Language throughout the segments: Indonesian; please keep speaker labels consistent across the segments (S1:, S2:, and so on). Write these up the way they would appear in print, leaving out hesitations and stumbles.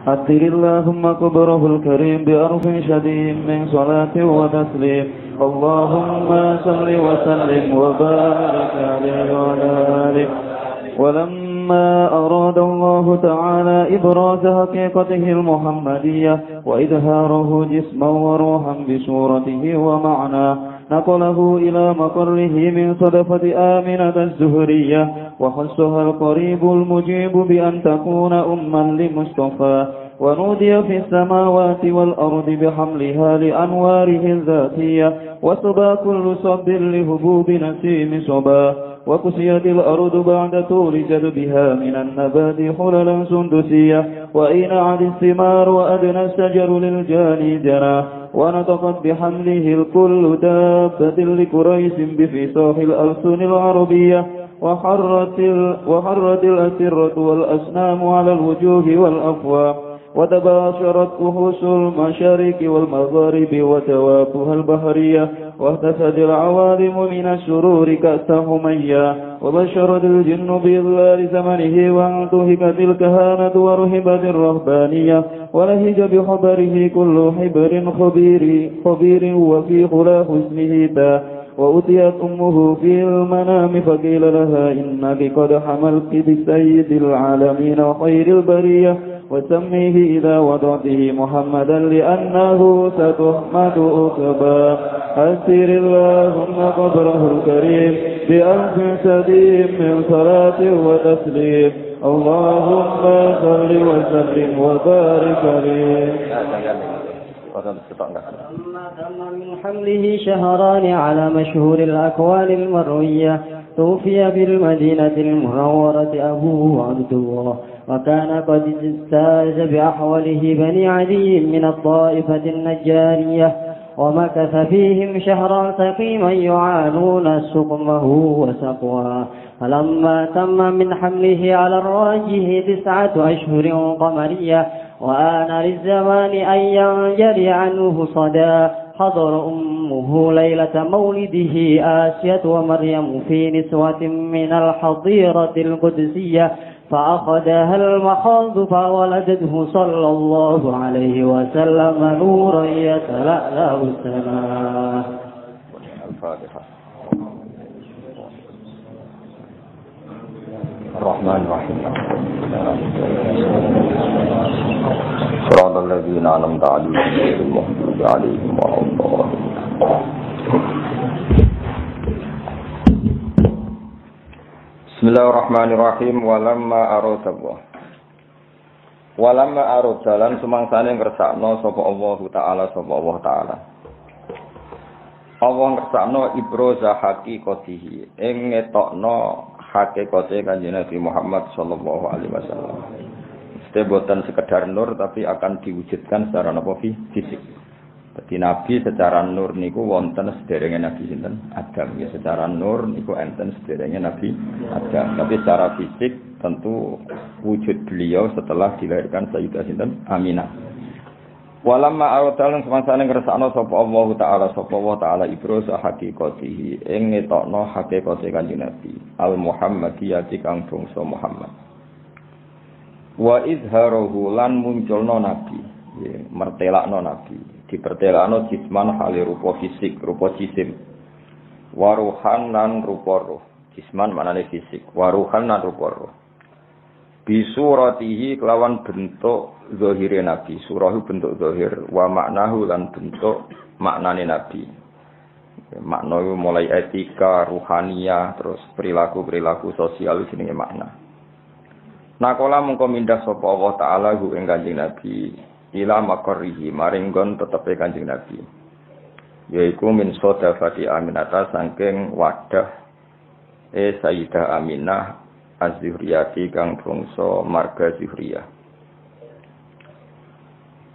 S1: أثر اللهم قبره الكريم بأرض شديد من صلاة وتسليم اللهم صل وسلم وبارك عليه وعلى آله. ولما أراد الله تعالى إبراز حقيقته المحمدية وإظهاره جسما وروحا بصورته ومعناه نقله إلى مقره من صدفة آمنة الزهرية وخصها القريب المجيب بأن تكون أما لمصطفى ونودي في السماوات والأرض بحملها لأنواره الذاتية وصبا كل صب لهبوب نسيم صبا وكسيت الأرض بعد طول جذبها من النبات حللا سندسية وأينعت الثمار وأدنى الشجر للجاني جنى ونطقت بحمله الكل دابة لقريش بفصاح الألسن العربية وحرت الأسرة والأسنام على الوجوه والأفواه وتباشرت كهوس المشارق والمغارب وتوافها البحرية واهتفت العوالم من الشرور كأس هميا وبشرت الجن بإضلال زمنه وانتهكت الكهانة ورهبت الرهبانية ولهج بخبره كل حبر خبير وفي خلا حسنه تا وأتيت أمه في المنام فقيل لها إنك قد حملت بسيد العالمين وخير البرية وسميه إذا وضعته محمدا لأنه ستحمد أكبا أسر اللهم قبره الكريم بألف سديم من صلاة وتسليم اللهم صل وسلم وبارك عليه.
S2: أما تم من حمله شهران على مشهور الأكوان المروية توفي بالمدينة المنورة أبوه عبد الله وكان قد اجتاز بأحوله بني عدي من الطائفة النجارية ومكث فيهم شهرا سقيما يعانون سقمه وسقواه فلما تم من حمله على الراجح 9 أشهر قمرية وآن للزمان أن ينجري عنه صدى حضر أمه ليلة مولده آسية ومريم في نسوة من الحظيرة القدسية فأخذها المخاض فولدته صلى الله عليه وسلم نورا يتلألأ السماء.
S3: الرحمن الرحيم صراط الذين أنعمت عليهم غير المغضوب عليهم ولا الضالين. Bismillahirrahmanirrahim. Walamma arada lan sumangsane ngersakno sapa Allah Ta'ala. Allah ngersakno ibroza haqiqatihi ing ngetokno hakikate Kanjeng Nabi Muhammad sallallahu alaihi wasallam. Mesti boten sekedar nur tapi akan diwujudkan secara fisik. Jadi Nabi secara nur niku wonten sederenge Nabi sinten Adam ya, secara nur niku enten sederenge Nabi Adam. Tapi secara fisik tentu wujud beliau setelah dilahirkan Sayyidah sinten Aminah. Walamma aradalan semangsane ngersakno sapa Allah Ta'ala ibrosa haqiqatihi ing ngetokno hakikate Kanjeng Nabi al Muhammadiyati kang bangsa Muhammad. Wa izharuhu lan munculno Nabi, mertelakno Nabi. Dipertelakno jisman hale rupa fisik, rupa jisim. Waruhan lan rupa roh. Jisman maknane fisik, waruhan lan rupa roh. Bisuratihi kelawan bentuk zahire Nabi. Surah bentuk zahir, wa maknahu lan bentuk maknane Nabi. Makna mulai etika, ruhaniyah, terus perilaku sosial jenenge makna. Nakola mengko mindah sapa Allah Ta'ala hu ing Kanjeng Nabi ila maqarrihi maring gon tetepe Kanjeng Nabi. Yaiku min sodafati Aminata saking wadah Sayyidah Aminah Az-Zuhriyati kang bangsa marga Zuhriyah.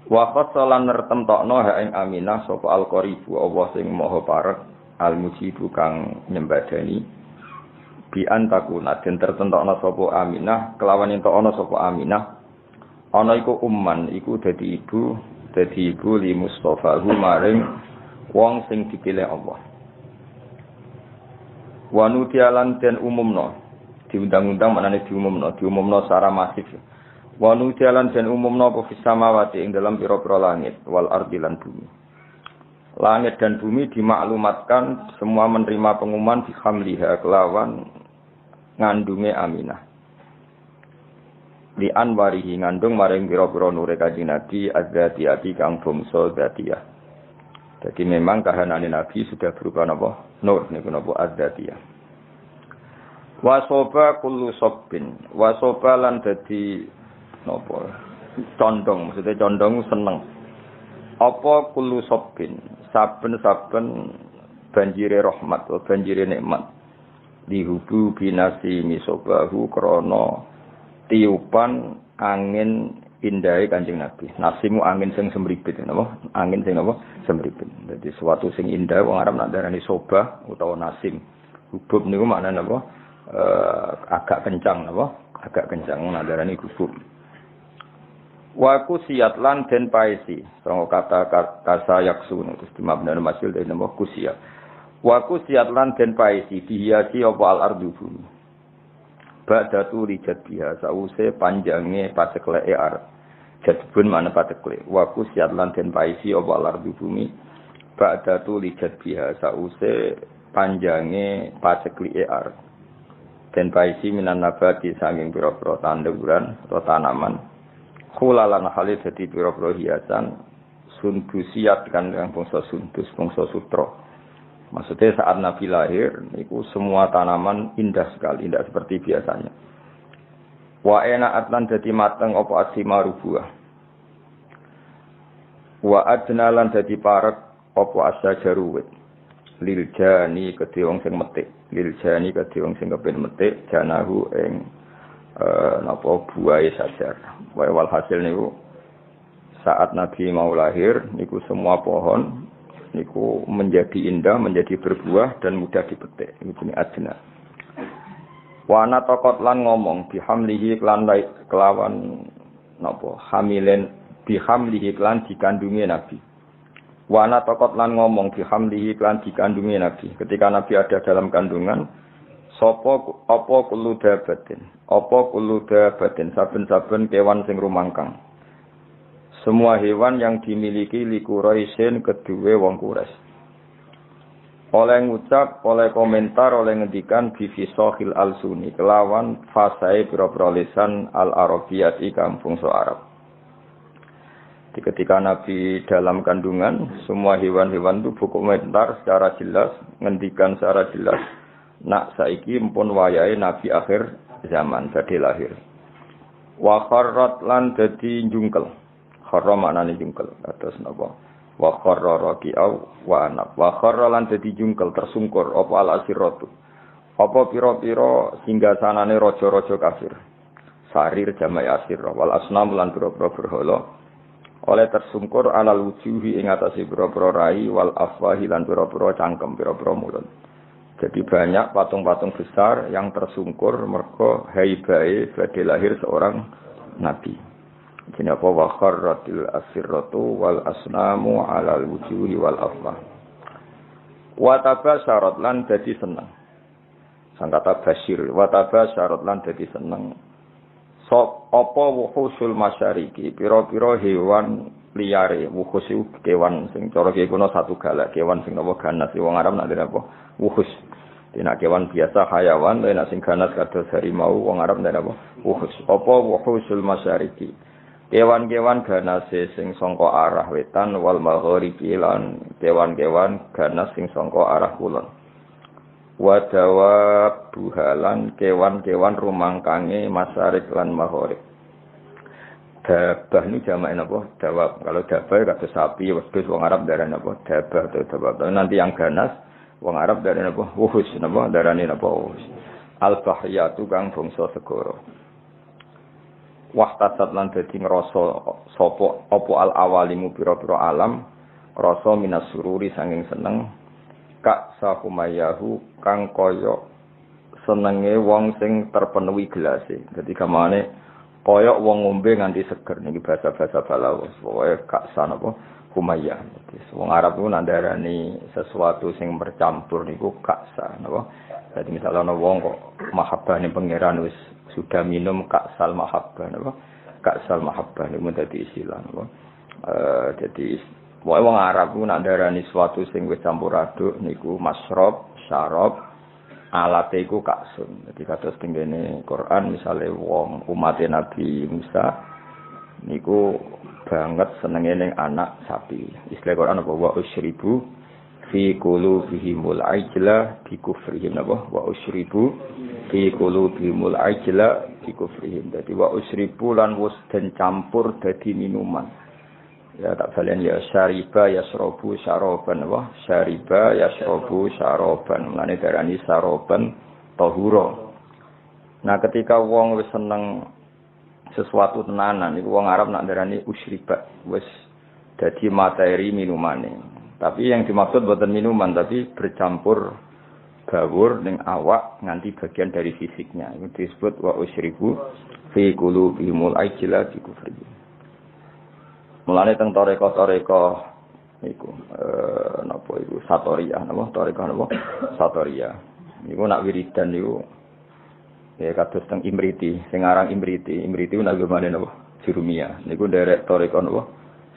S3: Wa qasalan nertemtokno ha ing Aminah sapa al-Qaribu Allah sing maha parek al-Mujibu kang nyembadani bi antakuna den tertentokno sapa Aminah kelawan entokno sapa Aminah ana iku umman iku dadi ibu li Mustafa maring wong sing dipilih Allah. Wa nutialan den umumno diundang-undang manane diumumno secara masif Wa nujalan dan umumna apa fis samawati ing dalam pira-pira langit wal ardi lan bumi. Langit dan bumi dimaklumatkan semua menerima pengumuman bihamliha kelawan ngandunge Aminah. Di anwarihi ngandung maring pira-pira nure Kanjeng Nabi az-zatiyati kang bangsa zatiyah. Jadi memang kahanane Nabi sudah berupa napa? Nur niku napa az-zatiyah. Wa soba kullu sabbin. Wa soba lan dadi napa? Condong, maksudnya condong seneng. Apa kullu sabbin? Saben-saben banjire rahmat atau banjire nikmat. Dihubu binasi misobahu krana tiupan angin indahe Kanjeng Nabi. Nasimu angin sing semripit napa? Angin sing napa? Semripit. Dadi suatu sing indah wong Arab nak darani sobah utawa nasim. Hubub niku maknane napa? Agak kencang napa? Agak kencang nak darani hubub. Wa kusiyat lan den paesi. Sanga kata kasa yaksun terus dimabna masil dari napa kusiyat. Wa kusiyat lan den paesi dihiasi apa al ardu bumi. Ba'datu rijat biha sause panjange pacekleke ar. Jadbun mana patekle. Wa kusiyat lan den paesi apa al ardu bumi. Ba'datu rijat biha sause panjange pacekleke ar. Den paesi minan nabati sanging pira-pira tanduran atau tanaman. Khulalan halid dadi pira-pira hiasan sundusiat kan yang bangsa sundus, bangsa sutra. Maksudnya saat Nabi lahir niku semua tanaman indah sekali, indah seperti biasanya. Wa ena atlan dadi mateng apa asimaru buah. Wa adna lan dadi parek apa asyajaru wit. Lil jani kedhe wong sing metik, lil jani kedhe wong sing kepen metik janahu ing napa buahe sajar. Wae walhasil niku saat Nabi mau lahir niku semua pohon niku menjadi indah, menjadi berbuah dan mudah dipetik. Niku jenenge adna. Wa ana taqat lan ngomong bihamlihi kelawan napa hamilen bihamlihi lan dikandungi Nabi. Wa ana taqat lan ngomong bihamlihi lan dikandungi Nabi. Ketika Nabi ada dalam kandungan sapa apa kullu dabatin saben-saben kewan sing rumangkang. Semua hewan yang dimiliki likuraisin kedue wong Quraisy. Oleh ngucap, oleh komentar, oleh ngendikan bifisohil al-suni kelawan fasai pira-pira lisan al-arabiyat ikang bangsa Arab. Ketika Nabi dalam kandungan, semua hewan-hewan itu berkomentar secara jelas, ngendikan secara jelas. Nak saiki mpun wayahe Nabi akhir zaman badhe lahir. Wa kharrat lan dadi jungkel. Kharra maknane jungkel. Kados napa? Wa kharra raqi'au wa anab. Wa kharra lan dadi jungkel tersungkur apa al-asiratu. Apa pira-pira singgasanane raja-raja kafir. Sarir jama'i asirah wal asnam lan pira-pira berhala. Oleh tersungkur alal wujuhi ing atase pira-pira rai wal afwahi lan pira-pira cangkem pira-pira mulut. Jadi banyak patung-patung besar yang tersungkur mergo haibae badhe lahir seorang nabi. Jenenge apa wa kharratil asiratu wal asnamu alal wujuhi wal afwa. Wa tabasyarat lan dadi seneng. Sang kata basyir wa tabasyarat lan dadi seneng. Sop apa wuhusul masyariki pira-pira hewan liyare wuhus kewan sing cara ki kuno satu galak kewan sing napa ganas wong Arab nak apa wuhus. Dina kewan biasa hayawan nek sing ganas kados harimau wong Arab ndak apa wuhus. Apa wuhusul masyariki. Kewan-kewan ganase sing saka arah wetan wal maghribi lan kewan-kewan ganas sing saka arah kulon. Wa dawab buhalan kewan-kewan rumangkange masyarik lan maghrib. Dabah ni jamak napa? Dawab. Kalau dabah kados sapi, wedhus wong Arab darane napa? Dabah atau dawab. Nanti yang ganas wong Arab darane napa? Wuhus napa? Darane napa? Wuhus. Al-bahriyatu kang bangsa segara. Wahtasat lan dadi ngrasa sapa apa al-awalimu pira-pira alam rasa minas sururi sanging seneng kak sahumayahu kang kaya senenge wong sing terpenuhi gelase. Dadi kamane kaya wong ngombe nganti seger niki bahasa-bahasa balawas. Pokoke kak sanapa humayah. Wong Arab ku nandarani sesuatu sing bercampur niku kaksa napa. Dadi misalnya ana wong kok mahabbah ning pangeran wis sudah minum kaksal mahabbah napa. Ka'sal mahabbah niku dadi istilah napa. Jadi wong Arab ku nak darani suatu sing wis campur aduk niku masrob, syarab, alate iku ka'sun. Jadi kados tengene Quran misale wong umat Nabi Musa niku banget senenge ning anak sapi. Istilah Quran apa wa usyribu fi qulubihimul ajla bi kufrihim napa wa usyribu fi qulubihimul ajla bi kufrihim. Dadi wa usyribu lan wis den campur dadi minuman. Ya tak balen ya syariba yasrobu syaraban wa syariba yasrobu syaraban. Mane darani syaraban tahura. Nah ketika wong wis seneng sesuatu tenanan iku wong Arab nak darani usyriba wis dadi materi minumane. Tapi yang dimaksud bukan minuman tapi bercampur bawur ning awak nganti bagian dari fisiknya. Itu disebut wa usyribu fi qulubihimul ajla bi kufrihim. Mulane teng toreko-toreko niku napa iku satoriyah napa toreko napa satoriyah. Niku nak wiridan niku ya kados teng Imriti, sing aran Imriti nak gimana napa Jurumiyah. Niku derek toreko napa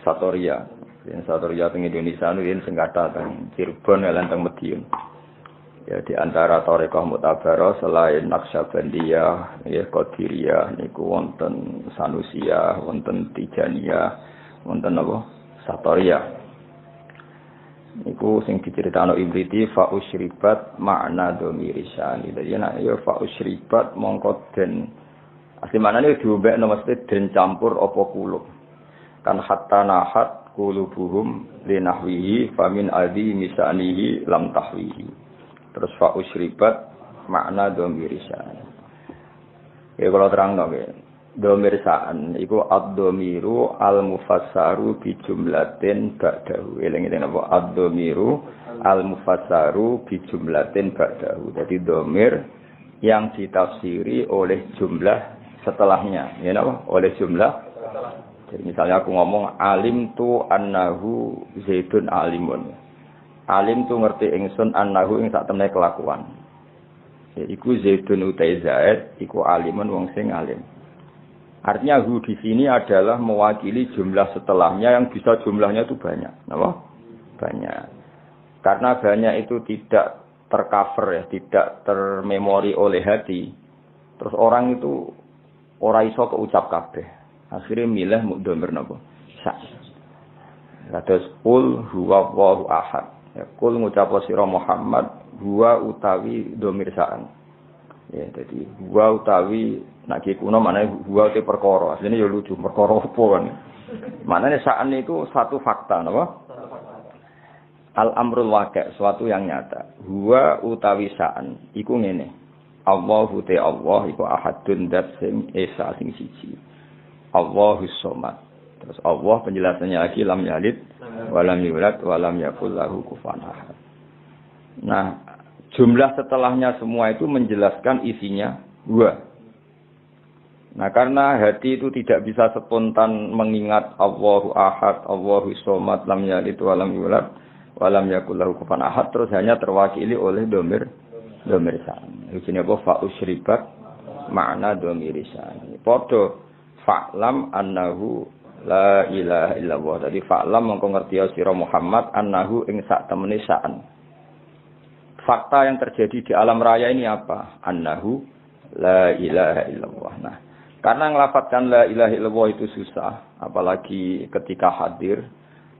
S3: satoriyah. Yen satoriyah teng Indonesia niku yen sing kathah teng Cirebon lan teng Madiun. Ya di antara toreko mutabarah selain Naqsyabandiyah, ya Qadiriyah niku wonten Sanusiyah, wonten Tijaniyah, wonten apa Satoriyah niku sing diceritakno Ibriti fa usyribat makna domirisan. Dadi nek ya fa usyribat mongko den asli maknane diombekno mesti den campur apa kulub kan hatta nahat qulubuhum linahwihi famin adi misanihi lam tahwihi. Terus fa usyribat makna domirisan. Ya kalau terangno nggih domir sa'an iku ad-domiru al-mufassaru bi jumlatin ba'dahu. Eling-eling apa ad-domiru al-mufassaru bi jumlatin ba'dahu. Jadi domir yang ditafsiri oleh jumlah setelahnya. Ya napa? Oleh jumlah. Jadi misalnya aku ngomong alim tu annahu zaidun alimun. Alim tu ngerti ingsun annahu ing sak temene kelakuan. Ya iku zaidun utai zaid iku alimun wong sing alim. Artinya hu di sini adalah mewakili jumlah setelahnya yang bisa jumlahnya itu banyak. Kenapa? Banyak. Karena banyak itu tidak tercover ya, tidak termemori oleh hati. Terus orang itu ora iso keucap kabeh. Akhirnya milih mukdomir napa? Sa. Kados qul huwa Allahu ahad. Ya qul ngucap sira Muhammad huwa utawi domir sa'an. Ya jadi huwa utawi nek kuno maknane huwa te perkara. Asline ya lucu, perkara apa kan. Maknane sa'an itu satu fakta napa? Al-amrul waqi', suatu yang nyata. Huwa utawi sa'an iku ngene. Allahu te Allah iku ahadun dat sing esa sing siji. Allahus somad. Terus Allah penjelasannya lagi lam yalid wa lam yulad wa lam yakul lahu kufuwan ahad. Nah, jumlah setelahnya semua itu menjelaskan isinya huwa. Nah, karena hati itu tidak bisa spontan mengingat Allahu ahad, Allahus somad, lam yalid wa lam yulad wa lam yakul lahu kufuwan ahad, terus hanya terwakili oleh domir sa'an. Iki apa fa usyribat makna domir sa'an. Padha fa'lam annahu la ilaha illallah. Jadi fa'lam mongko ngerti sira Muhammad annahu ing sak temene sa'an. Fakta yang terjadi di alam raya ini apa? Annahu la ilaha illallah. Nah, karena ngelafadzkan la ilaha illallah itu susah, apalagi ketika hadir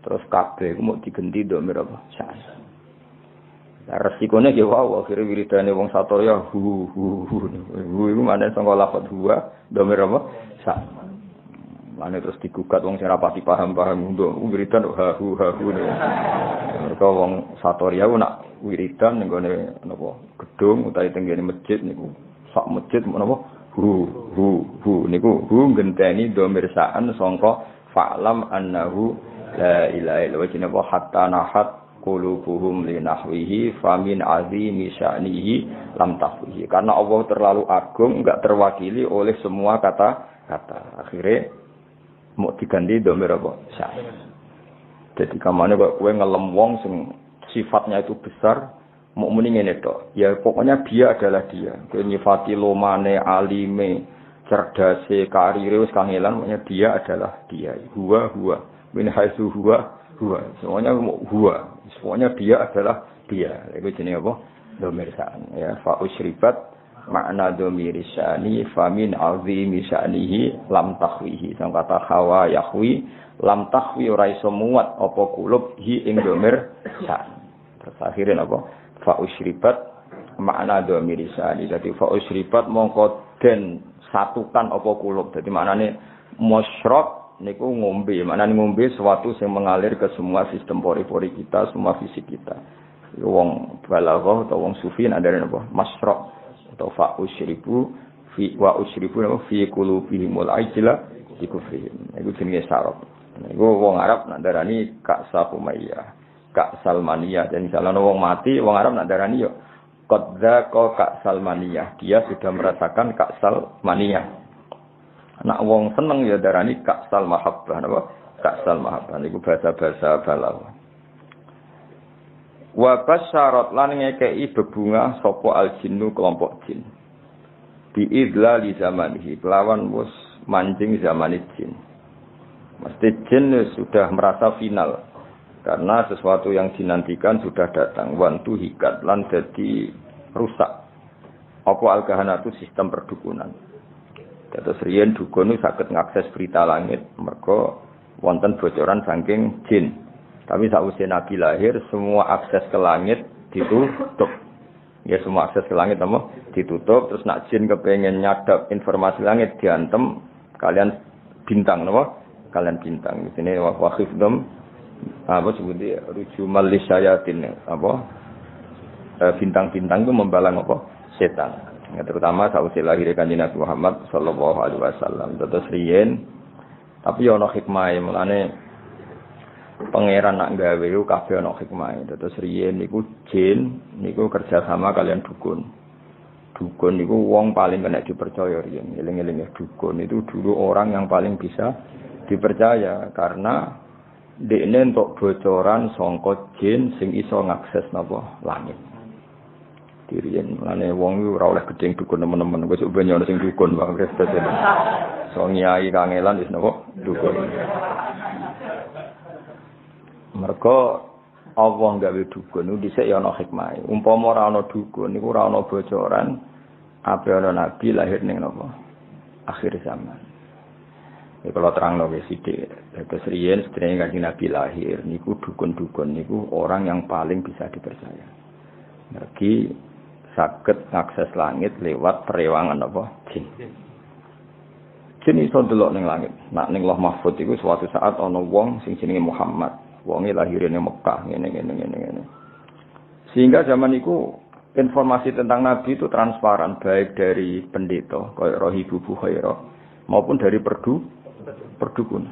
S3: terus kabeh mau digenti domir apa? Sa'an. Nah, resikone ki wae akhire wiridane wong satorya hu iku maneh sangka lafadz huwa domir apa? Sa'an. Mane terus digugat wong sing rapati paham-paham untuk wiridan hu. Mereka wong satorya nak wiridan ning gone napa gedung utawi tenggene masjid niku sak masjid menapa hu niku hu ngenteni domir sa'an sangka fa'lam annahu la ilaha illallah hatta nahat qulubuhum linahwihi famin azimi sya'nihi lam tahwihi. Karena Allah terlalu agung enggak terwakili oleh semua kata-kata. Akhirnya mau diganti domir apa? Sa'an. Jadi kamane kok kowe ngelem wong sing sifatnya itu besar, mau muni ngene tok. Ya pokoknya dia adalah dia. Kowe nyifati lomane, alime, cerdase, karire wis kangelan, makanya dia adalah dia. Huwa min haitsu huwa. Semuanya huwa. Semuanya dia adalah dia. Iku jenenge apa? Dhamir sa'an ya. Fa usyribat makna dhamir sya'ni famin azimi sya'nihi lam takhwihi. Sang kata hawa yahwi lam takhwi ora iso muat apa kulub hi ing dhamir sa'an. Terus akhirnya apa? Fa usyribat makna dhamir sya'ni. Dadi fa usyribat mongko den satukan apa kulub. Dadi maknane musyrab niku ngombe. Maknane ngombe sesuatu yang mengalir ke semua sistem pori-pori kita, semua fisik kita. Wong balaghah atau wong sufi ada apa? Masyrab atau fa usyribu fi wa usyribu fi qulubihimul ajla di kufrihim. Iku jenenge sarab. Iku wong Arab nak darani Ka'sa Umayyah. Kak Salmaniyah, dan misalnya wong mati, wong Arab nak darani yo qadza Kak Salmaniyah, dia sudah merasakan Kak Salmaniyah. Nak wong seneng ya darani Kak Sal Mahabbah, napa? Kak Sal Mahabbah niku bahasa-bahasa balaghah. Wa basyarat lan ngekeki bebungah sapa al-jinnu kelompok jin. Bi idlali zamanihi, kelawan wis mancing zaman jin. Mesti jin sudah merasa final. Karena sesuatu yang dinantikan sudah datang. Wantu hikat lan dadi rusak. Apa al-kahana itu sistem perdukunan. Terus riyen dukun itu saged ngakses berita langit. Mergo wonten bocoran saking jin. Tapi sakwise Nabi lahir semua akses ke langit ditutup. Ya semua akses ke langit apa? Ditutup. Terus nak jin kepengen nyadap informasi langit diantem kalian bintang napa? Kalian bintang. Di sini waqifdum apa sebutnya rujumal lisyayatin apa bintang-bintang itu membalang apa setan ya, terutama saat lahir kanjeng Nabi Muhammad sallallahu alaihi wasallam terus riyen tapi ana hikmah mulane pangeran nak gawe yo kabeh ana hikmah terus riyen niku jin niku kerja sama kalian dukun niku wong paling kena dipercaya riyen eling-eling dukun itu dulu orang yang paling bisa dipercaya karena dekne entuk bocoran sangka jin sing iso ngakses napa langit. Diriyen lane wong ora oleh gedeng dukun temen-temen wis ben ono sing dukun Bang Kristus. So nyai kangelan wis napa dukun. Mergo Allah gawe dukun niku dhisik ya ana hikmah. Umpama ora ana dukun niku ora ana bocoran ape ana nabi lahir ning napa akhir zaman. Ya kalau terang nabi sidik, terus riyen sedherenge kanjeng Nabi lahir, niku dukun-dukun niku orang yang paling bisa dipercaya. Mergi saged ngakses langit lewat perewangan apa? Jin. Jin iso delok ning langit. Nak ning Lauh Mahfuz iku suatu saat ana wong sing jenenge Muhammad. Wonge lahir ning Mekah ngene. Sehingga zaman iku informasi tentang Nabi itu transparan baik dari pendeta kaya Rahibu Bukhairah maupun dari perdukunan.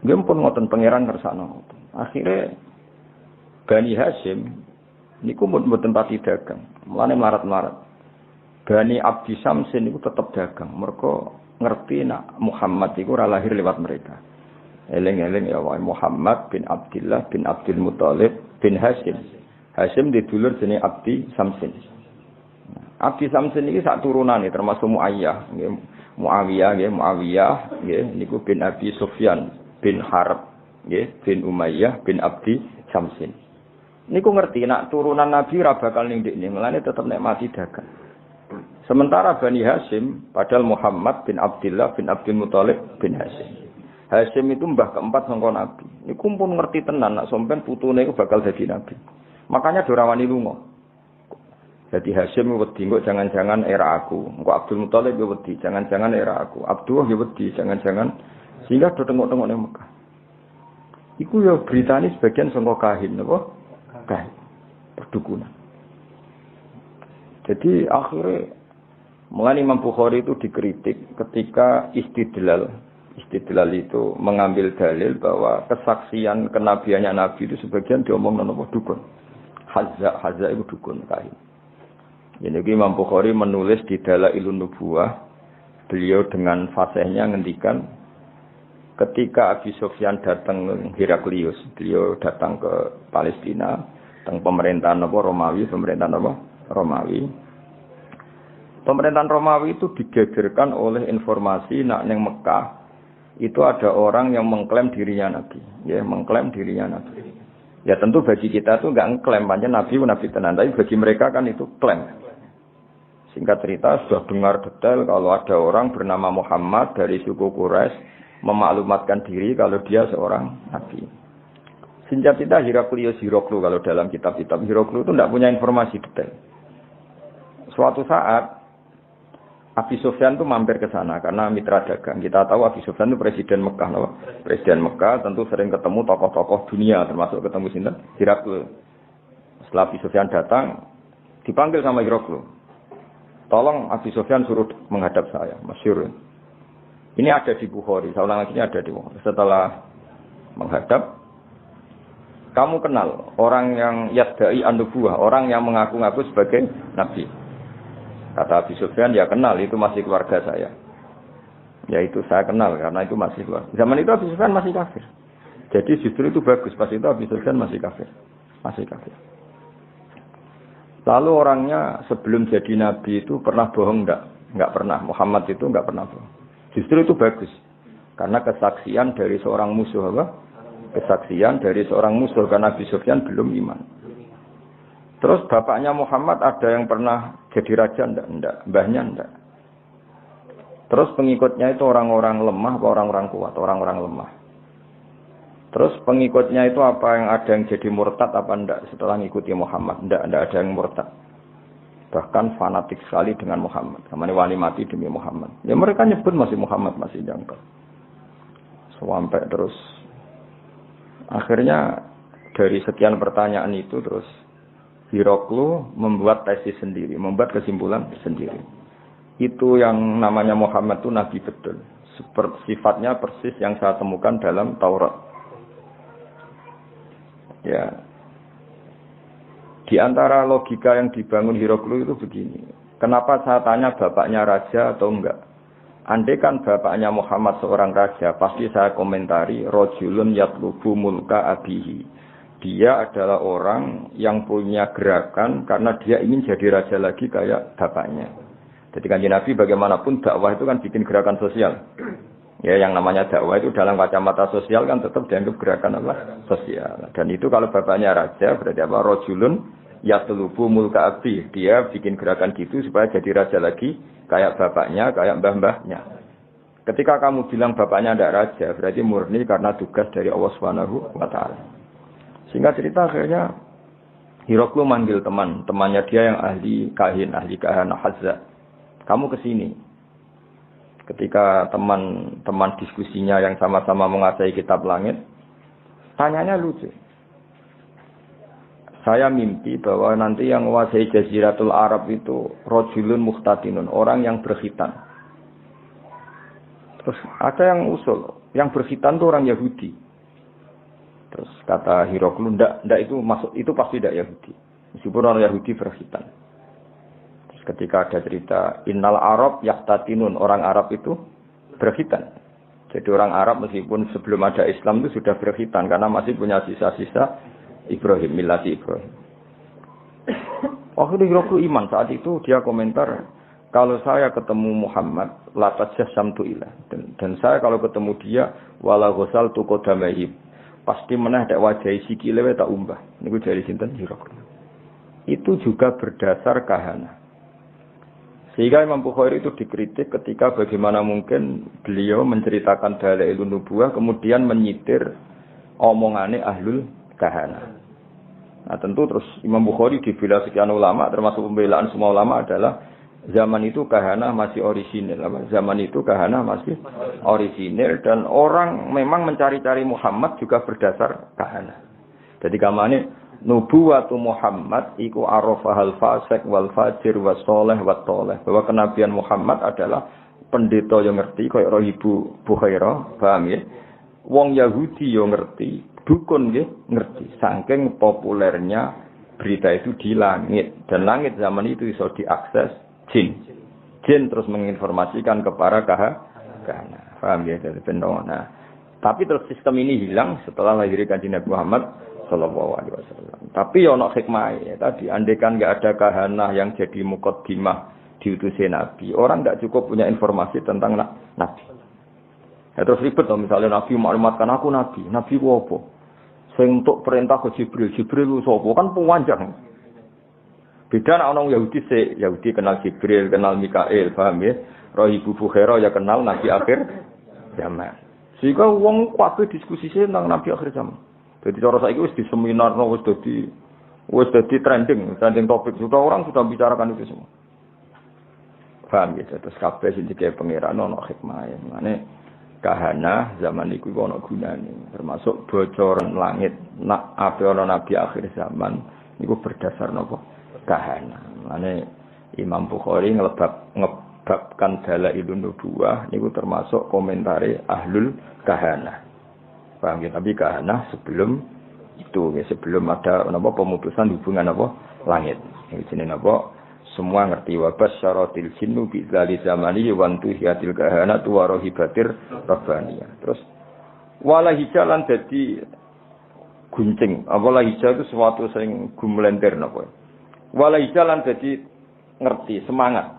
S3: Nggih pun ngoten pangeran kersane. Akhire Bani Hashim niku mboten pati dagang. Mulane melarat-melarat. Bani Abdi Samsin niku tetep dagang. Mergo ngerti nak Muhammad iku ora lahir lewat mereka. Eling-eling ya wae Muhammad bin Abdullah bin Abdul Muthalib bin Hashim. Hashim didulur jenenge Abdi Samsin. Abdi Samsin iki sak turunane termasuk Muayyah nggih. Muawiyah nggih niku bin Abi Sufyan bin Harb nggih bin Umayyah bin Abdi Samsin. Niku ngerti nak turunan Nabi ora bakal ning ndekne, mulane tetep nek mati dagang. Sementara Bani Hashim padahal Muhammad bin Abdullah bin Abdul Muthalib bin Hashim. Hashim itu mbah keempat sangka Nabi. Niku pun ngerti tenan nak sampean putune iku bakal dadi nabi. Makanya dorawani lunga. Jadi Hashim wedi kok jangan-jangan era aku. Engko Abdul Muthalib yo wedi, jangan-jangan era aku. Abdullah yo wedi, jangan-jangan sehingga do tengok-tengok ning Mekah. Iku yo beritane sebagian saka kahin napa? Kahin. Perdukunan. Jadi akhirnya mulai Imam Bukhari itu dikritik ketika istidlal itu mengambil dalil bahwa kesaksian kenabiannya Nabi itu sebagian diomong napa dukun. Hazza itu dukun kahin. Jadi Imam Bukhari menulis di Dalailun Nubuwah, beliau dengan fasihnya ngendikan ketika Abi Sufyan datang Heraklius, beliau datang ke Palestina, teng pemerintahan Romawi. Pemerintahan Romawi itu digegerkan oleh informasi nak neng Mekah itu ada orang yang mengklaim dirinya nabi, ya mengklaim dirinya nabi. Ya tentu bagi kita tuh nggak ngeklaim banyak nabi tenan, tapi bagi mereka kan itu klaim. Singkat cerita sudah dengar detail kalau ada orang bernama Muhammad dari suku Quraisy memaklumatkan diri kalau dia seorang nabi. Singkat cerita Heraklius kalau dalam kitab-kitab Heraklius itu tidak punya informasi detail. Suatu saat Abi Sufyan itu mampir ke sana karena mitra dagang. Kita tahu Abi Sufyan itu presiden Mekah, no? Presiden Mekah tentu sering ketemu tokoh-tokoh dunia, termasuk ketemu sinten Heraklius. Setelah Abi Sufyan datang, dipanggil sama Heraklius. Tolong Abi Sufyan suruh menghadap saya, masyhur. Ini ada di Bukhari, saya ulang lagi ini ada di Bukhari. Setelah menghadap, kamu kenal orang yang yadda'i an-nubuwah, orang yang mengaku-ngaku sebagai nabi. Kata Abi Sufyan, ya kenal, itu masih keluarga saya. Ya itu saya kenal, karena itu masih keluarga. Zaman itu Abi Sufyan masih kafir. Jadi justru itu bagus, pas itu Abi Sufyan masih kafir. Masih kafir. Lalu orangnya sebelum jadi nabi itu pernah bohong enggak? Enggak pernah. Muhammad itu enggak pernah bohong. Justru itu bagus. Karena kesaksian dari seorang musuh, apa? Kesaksian dari seorang musuh, karena Abi Sufyan belum iman. Terus bapaknya Muhammad ada yang pernah jadi raja enggak? Mbahnya enggak. Terus pengikutnya itu orang-orang lemah apa orang-orang kuat? Orang-orang lemah. Terus pengikutnya itu apa yang ada yang jadi murtad apa enggak setelah ngikuti Muhammad? Enggak ada yang murtad. Bahkan fanatik sekali dengan Muhammad. Kamane wani mati demi Muhammad. Ya mereka nyebut masih Muhammad, masih jangkau. Sampai terus akhirnya dari sekian pertanyaan itu terus Heraklius membuat tesis sendiri, membuat kesimpulan sendiri. Itu yang namanya Muhammad itu nabi betul. Sifatnya persis yang saya temukan dalam Taurat. Ya. Di antara logika yang dibangun Heraklius itu begini. Kenapa saya tanya bapaknya raja atau enggak? Andai kan bapaknya Muhammad seorang raja, pasti saya komentari rajulun yatlubu mulka abihi. Dia adalah orang yang punya gerakan karena dia ingin jadi raja lagi kayak bapaknya. Jadi Kanjeng Nabi bagaimanapun dakwah itu kan bikin gerakan sosial. Ya yang namanya dakwah itu dalam kacamata sosial kan tetap dianggap gerakan apa? Sosial. Dan itu kalau bapaknya raja berarti apa? Rajulun yatlubu mulka abi. Dia bikin gerakan gitu supaya jadi raja lagi kayak bapaknya, kayak mbah-mbahnya. Ketika kamu bilang bapaknya tidak raja, berarti murni karena tugas dari Allah Subhanahu wa taala. Singkat cerita akhirnya Heraklius manggil temannya dia yang ahli kahana Hazza. Kamu kesini. Ketika teman diskusinya yang sama-sama menguasai kitab langit, tanyanya lucu. Saya mimpi bahwa nanti yang menguasai Jaziratul Arab itu rajulun muhtatinun, orang yang berkhitan. Terus ada yang usul, yang berkhitan itu orang Yahudi. Terus kata Heraklius, ndak itu masuk, itu pasti tidak Yahudi. Meskipun orang Yahudi berkhitan. Terus ketika ada cerita innal Arab yahtatinun, orang Arab itu berkhitan. Jadi orang Arab meskipun sebelum ada Islam itu sudah berkhitan karena masih punya sisa-sisa Ibrahim, milati Ibrahim. Waktu Heraklius iman saat itu dia komentar, kalau saya ketemu Muhammad la tajassamtu ilah, dan saya kalau ketemu dia wala ghasaltu qadamaihi, pasti meneh dak wajahi sikile wae tak umbah. Niku dari sinten Heraklius. Itu juga berdasar kahana. Sehingga Imam Bukhari itu dikritik ketika bagaimana mungkin beliau menceritakan dalailun nubuwah kemudian menyitir omongane ahlul kahana. Nah tentu terus Imam Bukhari dibela sekian ulama, termasuk pembelaan semua ulama adalah zaman itu kahana masih orisinil. Zaman itu kahana masih orisinil dan orang memang mencari-cari Muhammad juga berdasar kahana. Jadi kamane nubuwatu Muhammad iku arafahal fasik wal fajir was saleh wat toleh. Bahwa kenabian Muhammad adalah pendeta yang ngerti kaya Ibu Bukhairah, paham ya? Wong Yahudi yo ngerti, dukun nggih ngerti. Saking populernya berita itu di langit, dan langit zaman itu bisa diakses jin terus menginformasikan kepada kahana. Paham ya dari pendona. Tapi terus sistem ini hilang setelah lahirnya Kanjeng Nabi Muhammad sallallahu alaihi wasallam. Tapi ono hikmah ya tadi, andaikan enggak ada kahana yang jadi muqaddimah diutusi nabi. Orang enggak cukup punya informasi tentang nabi. Ya, terus ribet dong, misalnya nabi maklumatkan aku nabi. Nabi ku apa? Sing untuk perintah ke Jibril. Jibril ku sapa? Kan panjang. Beda nek orang Yahudi Yahudi kenal Jibril, kenal Mikail, paham ya? Roh Ibu Bukhara ya kenal nabi akhir zaman. Sehingga wong kabeh diskusi tentang nabi akhir zaman. Jadi cara saiki wis di seminar wis dadi trending topik. Sudah orang sudah bicarakan itu semua. Paham ya? Terus kabeh sing dikek pangeran ana hikmah. Mane kahana zaman iku ana gunane. Termasuk bocoran langit nak ape ana nabi akhir zaman niku berdasar napa? Kahana. Mane Imam Bukhari ngebabkan dalailun nubuwah niku termasuk komentare ahlul kahana. Paham ya? Tapi kahana sebelum itu ya, sebelum ada napa pemutusan hubungan apa langit. Iki jenenge napa? Semua ngerti wa basyaratil jinnu bi dzali zamani wa antuhiyatil kahana wa rahibatir rabbaniyah. Terus wala hijalan dadi guncing. Wala hijal itu sesuatu sing gumlenter napa. Wala hijalan dadi ngerti semangat.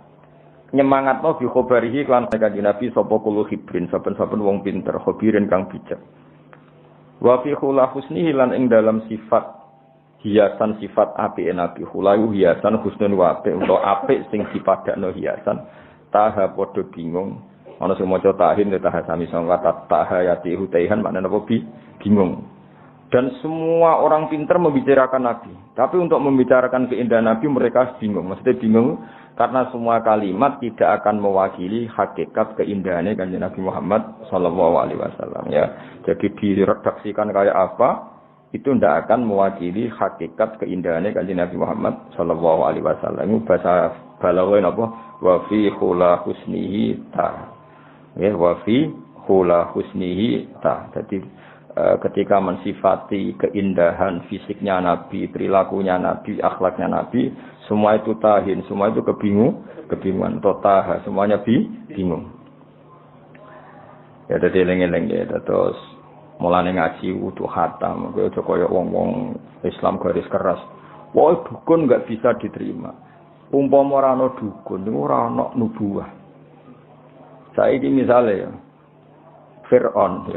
S3: Nyemangatno bi khabarihi lan kanjeng Nabi sapa kulo hibrin saben-saben wong pinter khabirin kang bijak. Wa fi khula husnihi lan ing dalam sifat hiasan sifat apike Nabi khulayu hiasan husnun wa apik utawa apik sing dipadakno hiasan taha padha bingung ana sing maca tahin taha sami sangka tahayati hutaihan maknane apa bingung. Dan semua orang pintar membicarakan Nabi, tapi untuk membicarakan keindahan Nabi mereka bingung. Maksudnya bingung karena semua kalimat tidak akan mewakili hakikat keindahannya kanjeng Nabi Muhammad sallallahu alaihi wasallam ya. Jadi diredaksikan kayak apa itu tidak akan mewakili hakikat keindahannya kanjeng Nabi Muhammad sallallahu alaihi wasallam. Itu bahasa balaghah apa? Wa fi khula husnihi ta. Ya, wa fi khula husnihi ta. Jadi ketika mensifati keindahan fisiknya Nabi, perilakunya Nabi, akhlaknya Nabi, semua itu tahin, semua itu kebingungan, totaha, semuanya bingung. Ya dadi eling-eling ya, terus mulane ngaji wudu khatam, kaya wong-wong Islam garis keras. Wah, dukun enggak bisa diterima. Umpama ora ana dukun, niku ora ana nubuwah. Saiki misale ya Fir'aun.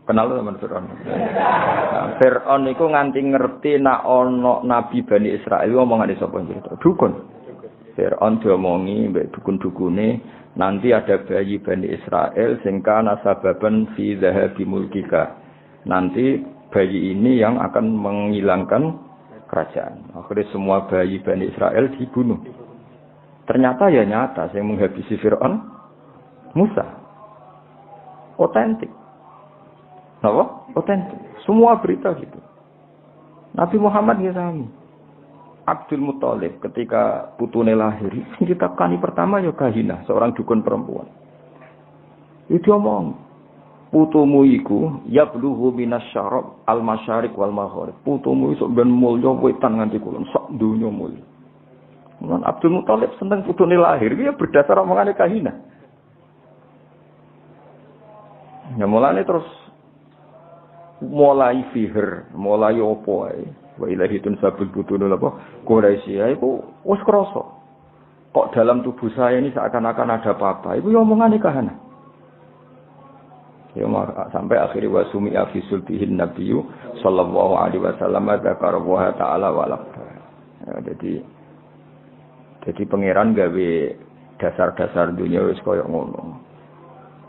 S3: Kenal teman Fir'aun. Nah, Fir'aun itu nganti ngerti nak ono Nabi Bani Israel ngomongane sapa cerita. Dukun. Fir'aun diomongi mbek dukun-dukune nanti ada bayi Bani Israel sing kana sababan fi dhahabi mulkika. Nanti bayi ini yang akan menghilangkan kerajaan. Akhirnya semua bayi Bani Israel dibunuh. Ternyata ya nyata yang menghabisi Fir'aun Musa. Otentik. Apa? Otentik. Semua berita gitu. Nabi Muhammad ya sami. Abdul Muthalib ketika putune lahir, ditakani pertama ya kahina, seorang dukun perempuan. Itu omong, putumu iku yablughu minasyarab al-masyariq wal maghrib. Putumu iso ben mulya wetan nganti kulon sak donya mulya. Mun Abdul Muthalib seneng putune lahir, ya berdasar omongane kahina. Ya mulane terus mulai sihir, mulai opo ae. Wa ilahi tunsabul butunul apa? Quraisy iku wis krasa. Kok dalam tubuh saya ini seakan-akan ada apa-apa. Iku yo omongane kahana. Ya sampai akhirnya wasumi fi sulbihin nabiyyu sallallahu alaihi wasallam dzakara wa ta'ala walaq. Ya, jadi pangeran gawe dasar-dasar dunia wis koyo ngono.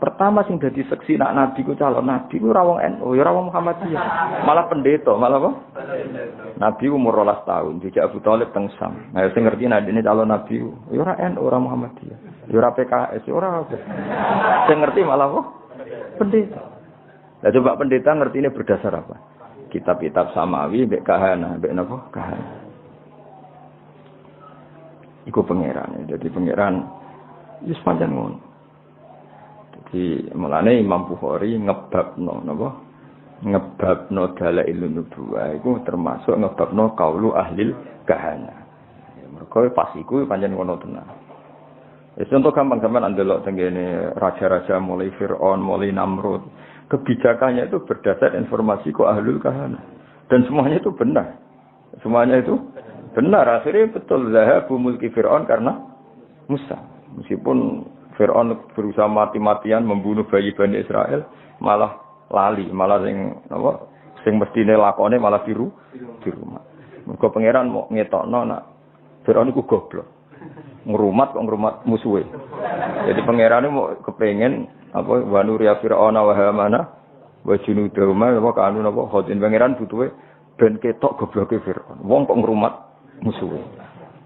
S3: Pertama sing dadi seksi nak nabi ku calon nabi ku ora wong NU, ya ora wong Muhammadiyah. Malah pendeta, malah apa? Nabi umur 12 tahun, dijak Abu Thalib teng Sam. Nah, sing ngerti nadine calon nabi ku, ya ora NU, ora Muhammadiyah. Ya ora PKS, ya ora apa. Sing ngerti malah apa? Pendeta. Lah coba pendeta ngertine berdasar apa? Kitab-kitab samawi mbek kahana, mbek napa? Kahana. Iku pangeran. Jadi pangeran wis pancen ngono. Di mulane Imam Bukhari ngebabno napa ngebabno dalailun nubuwah iku termasuk ngebabno qaulu ahlil kahana. Mergo pas iku pancen ngono tenan. Wis contoh gampang-gampang ndelok tengene raja-raja mulai Firaun, mulai Namrud, kebijakannya itu berdasar informasi kok ahlul kahana dan semuanya itu benar. Semuanya itu Benar, akhirnya betul zahabu mulki Fir'aun karena Musa. Meskipun Fir'aun berusaha mati-matian membunuh bayi Bani Israel, malah lali, malah sing mestine lakone malah di rumah. Mergo pangeran mau ngetokno nak Fir'aun iku goblok. Ngrumat kok ngrumat musuhe. Jadi pangerane mau kepengin apa wa nuriya Fir'auna wa Hamana wa junudahuma apa kanu napa khotin pangeran butuhe ben ketok gobloke Fir'aun. Wong kok ngrumat musuhe.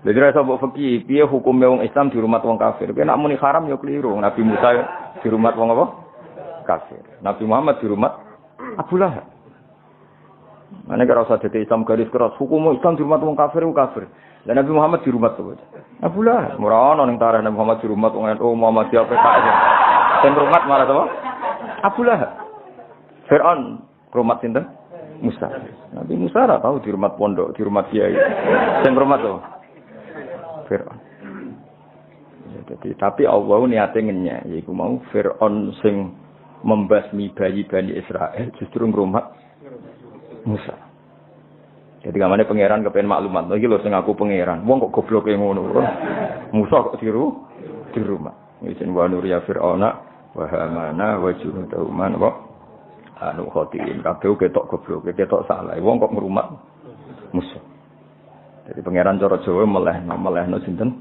S3: Jadi rasa mbok fikih piye hukume wong Islam di rumah wong kafir. Kuwi nek muni haram ya keliru. Nabi Musa di rumah wong apa? Kafir. Nabi Muhammad di rumah Abu Lahab. Mana kalau usah jadi Islam garis keras hukum Islam di rumah wong kafir kafir. Dan Nabi Muhammad di rumah tuh. Abu Lahab murano ning tarah Nabi Muhammad di rumah wong NU Muhammad siapa PKS. Sing rumah malah apa? Abu Lahab. Fir'aun rumah sinten? Musa. Nabi Musa ora tahu di rumah pondok, di rumah kiai. Sing rumah tuh. Fir'aun. Jadi tapi Allah niate ngenyek yaiku mau Fir'aun sing membasmi bayi Bani Israel justru ngrumat Musa. Jadi kamane pangeran kepen maklumat. Iki lho sing aku pangeran. Wong kok gobloke ngono. Musa kok diru di rumah. Izin wa nuriya Fir'auna wa Hamana wa junudahuma wa anu khotin. Kabeh ketok gobloke, ketok salah. Wong kok ngrumat Musa. Jadi pangeran cara Jawa melehno sinten?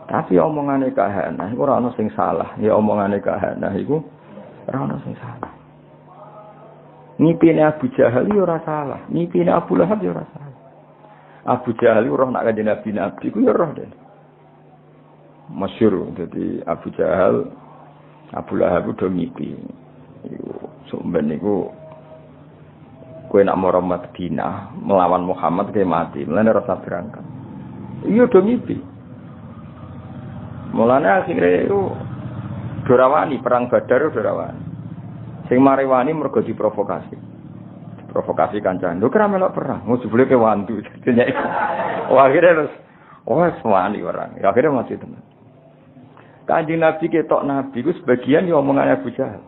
S3: Tapi omongane kahana iku ora ana sing salah. Ya omongane kahana iku ora ana sing salah. Ngipine Abu Jahal yo ora salah. Ngipine Abu Lahab yo ora salah. Abu Jahal roh nak kanjeng Nabi ku yo roh den. Masyhur dadi Abu Jahal Abu Lahab do ngipi. Iku sampeyan niku kowe nak mara Madinah melawan Muhammad kowe mati, mulane rasa berangkat. Iya do ngipi. Mulane akhire iku dorawani perang Badar dorawani. Sing marewani mergo diprovokasi. Diprovokasi kancane. Lho kira melok perang, mau jebule ke wantu. Wah akhire terus wani orang. Ya akhire mati tenan. Kanjeng Nabi ketok Nabi ku sebagian ya omongane Abu Jahal.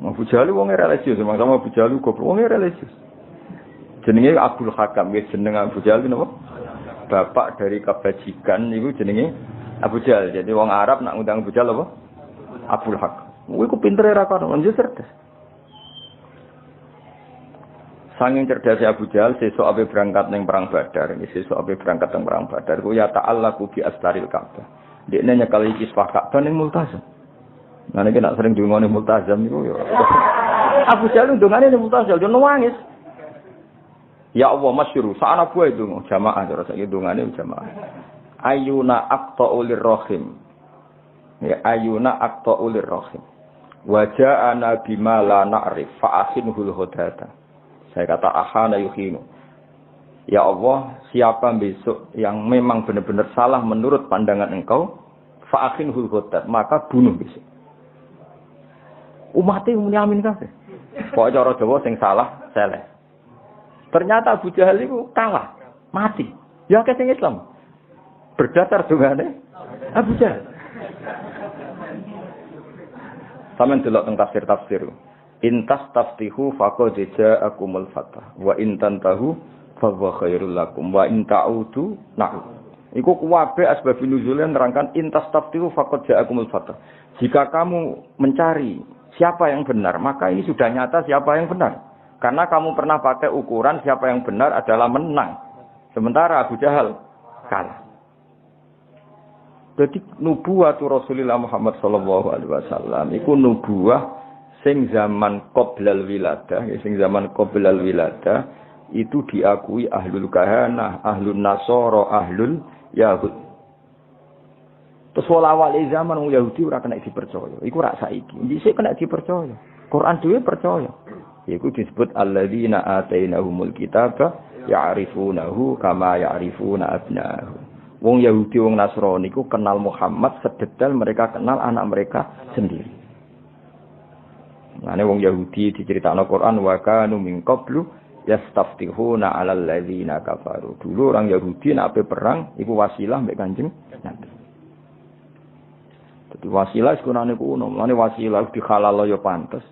S3: Abu Jahal wong religius, sama Abu Jahal goblok wong religius. Jenenge Abdul Hakam, wis jeneng Abu Jahal napa? Bapak dari kebajikan niku jenenge Abu Jahal. Jadi wong Arab nak ngundang Abu Jahal apa? Abdul Hakam. Kuwi ku pintere ra kono, njur cerdas. Sanging cerdasé Abu Jahal sesuk ape berangkat ning perang Badar, sesuk ape berangkat ning perang Badar ku ya ta'allaqu bi astaril Ka'bah. Dekne nyekel iki Ka'bah ning Multazam. Nah niki nak sering dungane Multazam niku ya. Abu Jahal dungane ning Multazam yo nangis. Ya Allah masyhur, sakana buah itu jamaah terus iki dungane jamaah. Ayuna aqta'ulir rahim. Ya ayuna aqta'ulir rahim. Wa ja'ana bima la na'rif fa akhinhul hudata. Saya kata ahana yuhinu. Ya Allah, siapa besok yang memang benar-benar salah menurut pandangan engkau, fa akhinhul hudat, maka bunuh besok. Umatnya muni amin kabeh. Kok cara Jawa sing salah seleh. Ternyata Abu Jahal itu kalah, mati. Ya akeh sing Islam. Berdasar dungane Abu Jahal. Sampeyan delok teng tafsir. Intas taftihu faqad ja'akumul fatah wa in tantahu fa huwa khairul lakum wa in ta'udu na'ud. Iku kuwabe asbabun nuzulnya nerangkan intas taftihu faqad ja'akumul fatah. Jika kamu mencari siapa yang benar, maka ini sudah nyata siapa yang benar. Karena kamu pernah pakai ukuran siapa yang benar adalah menang. Sementara Abu Jahal kalah. Jadi nubuwatu Rasulullah Muhammad sallallahu alaihi wasallam iku nubuwah sing zaman qoblal wiladah, sing zaman qoblal wiladah itu diakui ahlul kahanah, ahlun nasara, ahlul yahud. Terus awal zaman wong Yahudi ora kena dipercaya. Iku rak saiki. Dhisik kena dipercaya. Quran dhewe percaya. Iku disebut alladzina atainahumul kitaba ya'rifunahu kama ya'rifuna abna'ahum. Wong Yahudi wong Nasrani ku kenal Muhammad sedetail mereka kenal anak mereka sendiri. Ngene wong Yahudi diceritakno Quran wa kanu min qablu yastaftihuna 'alal ladzina kafaru. Dulu orang Yahudi nek ape perang iku wasilah mbek Kanjeng Nabi. Dadi wasilah sekunane kuno, mane wasilah dihalal ya pantes.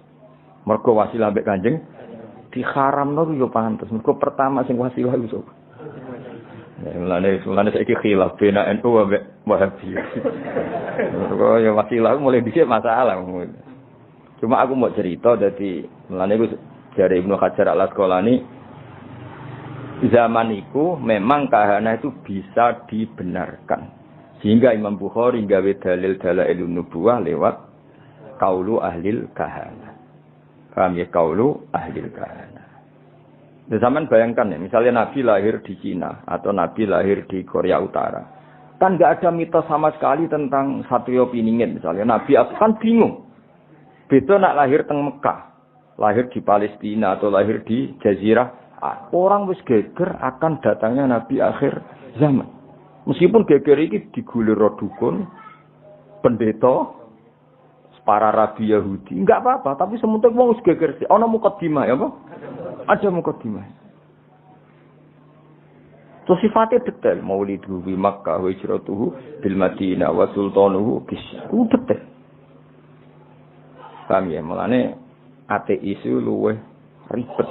S3: Mergo wasilah mbek Kanjeng diharamno yo pantes. Mergo pertama sing wasilah iku Mulane saiki khilaf bena NU ambek Wahabi. Kok ya masalah mulai dhisik masalah. Cuma aku mau cerita dadi mulane iku jare Ibnu Hajar Al-Asqalani zaman itu memang kahana itu bisa dibenarkan. Sehingga Imam Bukhari gawe dalil dalailun nubuwah lewat qaulu ahlil kahana. Paham ya, qaulu ahlil kahana. Zaman bayangkan ya, misalnya Nabi lahir di Cina atau Nabi lahir di Korea Utara. Kan enggak ada mitos sama sekali tentang Satrio Piningin misalnya. Nabi kan bingung. Beda nak lahir teng Mekah, lahir di Palestina atau lahir di Jazirah. Orang wis geger akan datangnya Nabi akhir zaman. Meskipun geger iki digulir dukun, pendeta, para rabi Yahudi, enggak apa-apa, tapi sementing wong wis geger sih. Ana mukadimah ya, apa? Ada mukadimah. Terus sifatnya detail, maulidu bi Makkah wa hijratuhu bil Madinah wa sultanuhu bis. Detail. Paham ya, mulane ateis itu luwih ribet.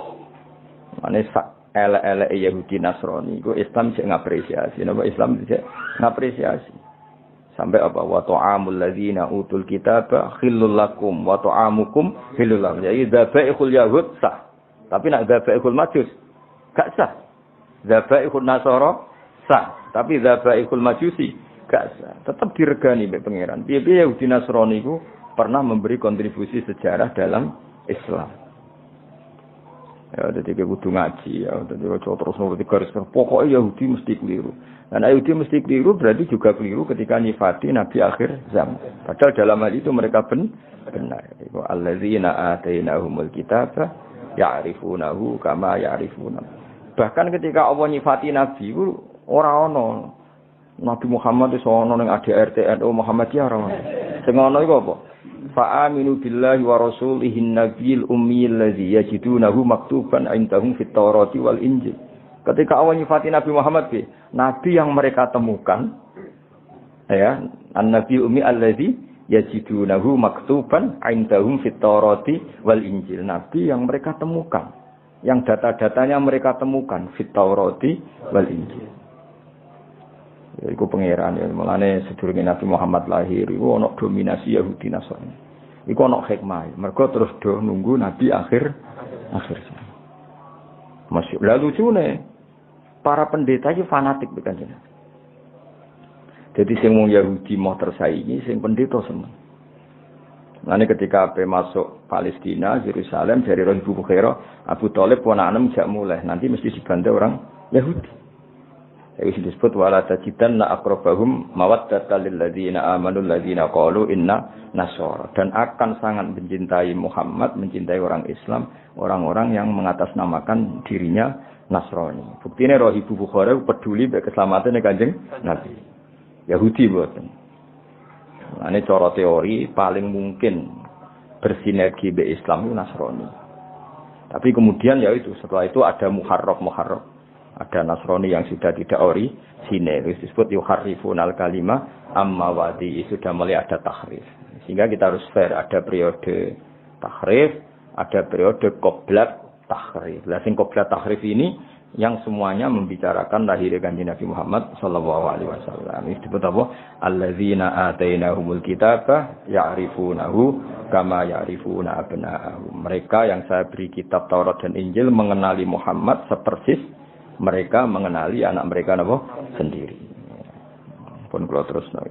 S3: Mulane sak ele-ele Yahudi Nasrani iku Islam sik ngapresiasi, napa Islam sik ngapresiasi. Sampai apa wa ta'amul ladzina utul kitaba khillul lakum wa ta'amukum khillul lahum. Jadi dzabaihul yahud sah. Tapi nak dzabaihul majus gak sah. Dzabaihul nasara sah, tapi dzabaihul majusi gak sah. Tetap diregani mbek pangeran. Piye-piye Yahudi Nasrani iku pernah memberi kontribusi sejarah dalam Islam. Ya, jadi kudu ngaji ya, jadi terus nuruti garis pokoknya Yahudi mesti keliru. Dan Yahudi mesti keliru berarti juga keliru ketika nyifati Nabi akhir zaman. Padahal dalam hal itu mereka benar. Alladzina atainahumul kitaba ya'rifunahu kama ya'rifuna. Bahkan ketika Allah nyifati Nabi itu ora ono Nabi Muhammad iso ono ning ADRT NU Muhammadiyah ora ono. Sing ono iku apa? Fa'aminu billahi wa rasulihin nabiyil ummiyil ladzi yajidunahu maktuban indahum fit Taurati wal Injil. Ketika Allah nyifati Nabi Muhammad, nabi yang mereka temukan ya, an-nabi ummi alladzi yajidunahu maktuban indahum fit Taurati wal Injil. Nabi yang mereka temukan, yang data-datanya mereka temukan fit Taurati wal Injil. Iku pangeran ya, mulane sedurunge Nabi Muhammad lahir iku ana dominasi Yahudi Nasrani. Iku ana hikmah. Mergo terus do nunggu Nabi akhir. Masih lalu lucune para pendeta iki fanatik bukan jeneng. Jadi sing wong Yahudi mau tersaingi, sing pendeta seneng. Mulane ketika ape masuk Palestina, Yerusalem dari Ibu Bukhairah, Abu Thalib ponakane jak mulai, nanti mesti dibantu orang Yahudi. Itu disebut wala tajidanna aqrabahum mawaddatan lil ladzina amanu alladzina qalu inna nasara, dan akan sangat mencintai Muhammad, mencintai orang Islam, orang-orang yang mengatasnamakan dirinya Nasrani. Buktine roh Ibu Bukhari peduli mek keselamatan Kanjeng Nabi. Yahudi boten. Nah, ini cara teori paling mungkin bersinergi be Islam itu Nasrani. Tapi kemudian ya itu setelah itu ada muharraf. Ada Nasrani yang sudah tidak orisinil, disebut yuharrifunal kalimah amma wadi, sudah mulai ada tahrif. Sehingga kita harus fair, ada periode tahrif, ada periode qoblat tahrif. Lah sing qoblat tahrif ini yang semuanya membicarakan lahir Kanjeng Nabi Muhammad sallallahu alaihi wasallam. Ini disebut apa? Alladzina atainahumul kitaba ya'rifunahu kama ya'rifuna abna'ahum. Mereka yang saya beri kitab Taurat dan Injil mengenali Muhammad sepersis mereka mengenali anak mereka napa sendiri. Pun kula terusno.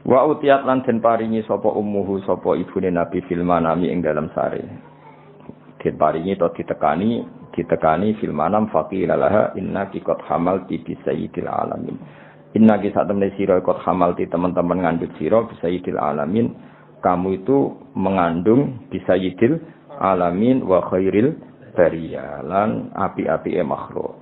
S3: Wa utiyat lan den paringi sapa ummuhu sapa ibune Nabi fil manami ing dalam sare. Den paringi to ditekani fil manam faqilalaha innaki qad hamalti bi sayyidil alamin. Innaki sak temene sira qad hamalti teman-teman ngandhut sira bi sayyidil alamin. Kamu itu mengandung bi sayyidil alamin wa khairil bariyalan api-api makhluk.